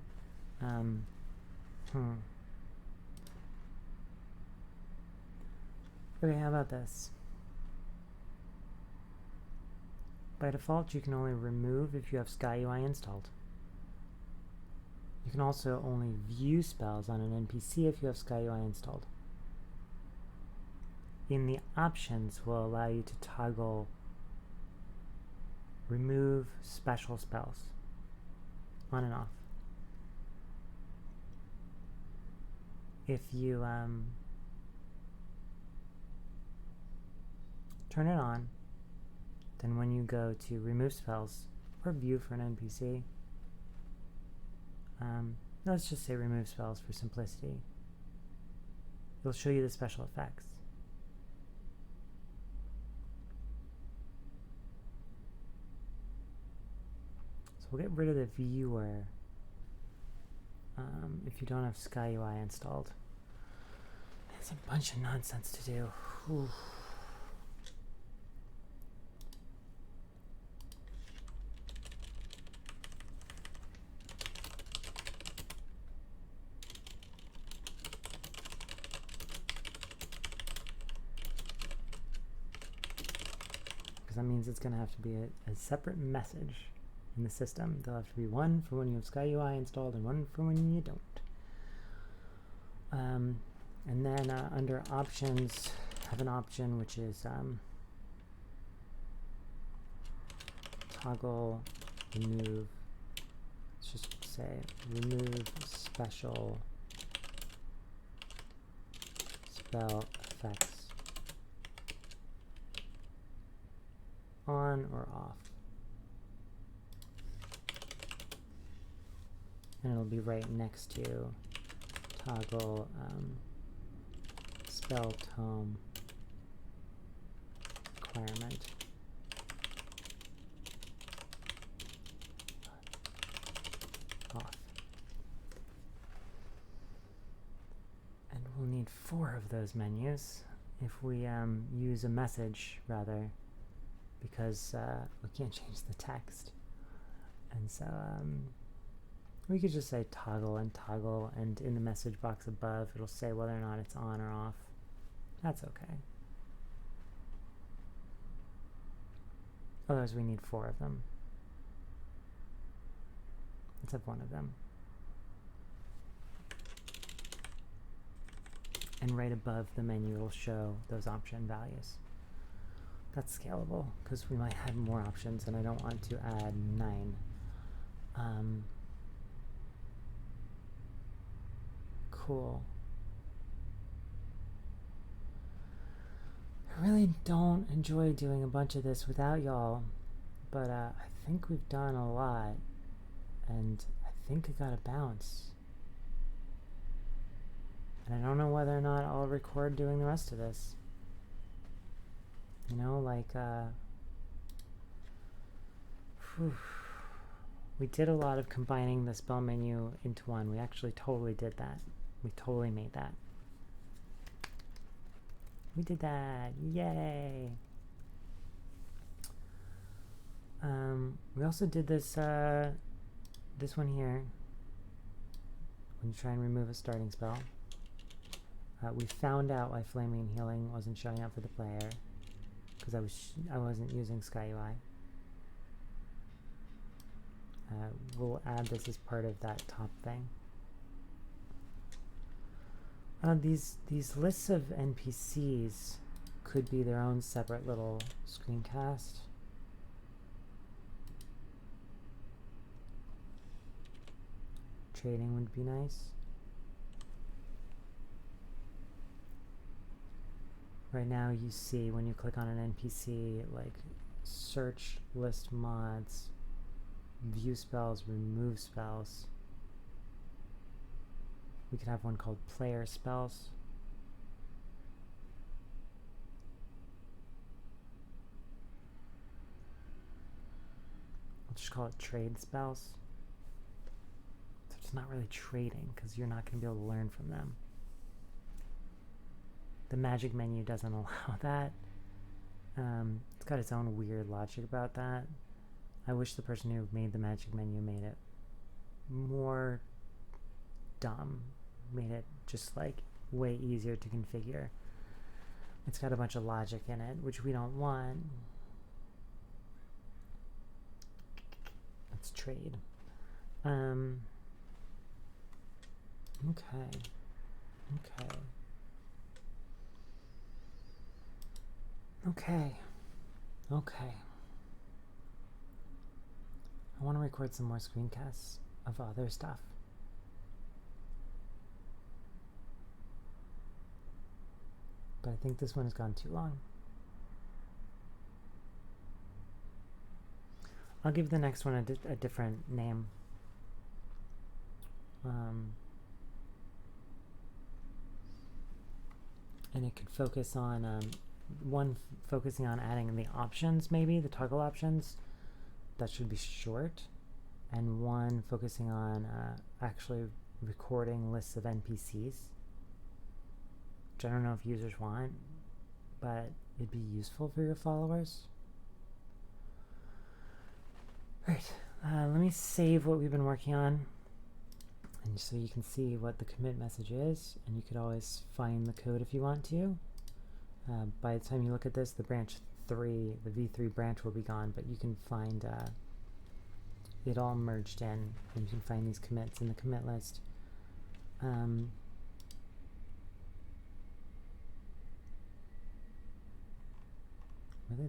Okay, how about this? By default, you can only remove if you have SkyUI installed. You can also only view spells on an NPC if you have SkyUI installed. In the options will allow you to toggle remove special spells on and off. If you turn it on, then when you go to remove spells or view for an NPC, let's just say remove spells for simplicity, it'll show you the special effects. So we'll get rid of the viewer if you don't have SkyUI installed. It's a bunch of nonsense to do. Whew. That means it's going to have to be a separate message in the system. There'll have to be one for when you have SkyUI installed and one for when you don't. And then under options, have an option which is toggle remove. Let's just say remove special spell effects. On or off. And it'll be right next to toggle spell tome requirement. Off. And we'll need 4 of those menus if we use a message rather, because we can't change the text. And so we could just say toggle and toggle, and in the message box above it'll say whether or not it's on or off. That's okay. Otherwise we need 4 of them. Let's have 1 of them. And right above the menu will show those option values. That's scalable because we might have more options and I don't want to add 9. Cool. I really don't enjoy doing a bunch of this without y'all, but I think we've done a lot, and I think I got a bounce. And I don't know whether or not I'll record doing the rest of this. You know, like, we did a lot of combining the spell menu into one. We actually totally did that. We totally made that. We did that. Yay! We also did this, this one here. When you try and remove a starting spell. We found out why Flaming and Healing wasn't showing up for the player. Because I wasn't using SkyUI. We'll add this as part of that top thing. These lists of NPCs could be their own separate little screencast. Trading would be nice. Right now you see when you click on an NPC, like search list mods, view spells, remove spells. We could have one called player spells. I'll just call it trade spells. So it's not really trading because you're not going to be able to learn from them. The magic menu doesn't allow that. It's got its own weird logic about that. I wish the person who made the magic menu made it more dumb. Made it just like way easier to configure. It's got a bunch of logic in it, which we don't want. Let's trade. Okay. I want to record some more screencasts of other stuff. But I think this one has gone too long. I'll give the next one a different name. And it could focus on one focusing on adding the options, maybe the toggle options. That should be short, and one focusing on actually recording lists of NPCs, which I don't know if users want, but it'd be useful for your followers. Right, let me save what we've been working on, and so you can see what the commit message is, and you could always find the code if you want to. By the time you look at this, the branch 3, the v3 branch will be gone, but you can find it all merged in, and you can find these commits in the commit list. Really,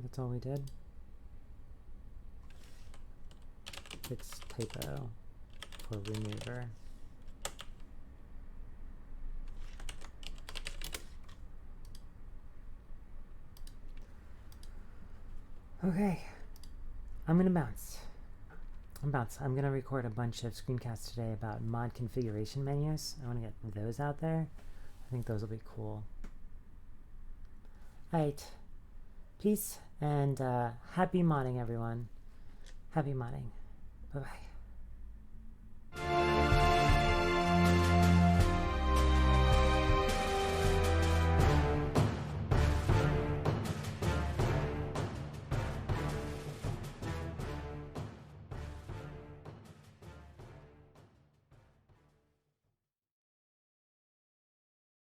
that's all we did? Fix typo for remover. Okay, I'm gonna bounce. I'm gonna record a bunch of screencasts today about mod configuration menus. I want to get those out there. I think those will be cool. Alright, peace and happy modding, everyone. Happy modding. Bye-bye.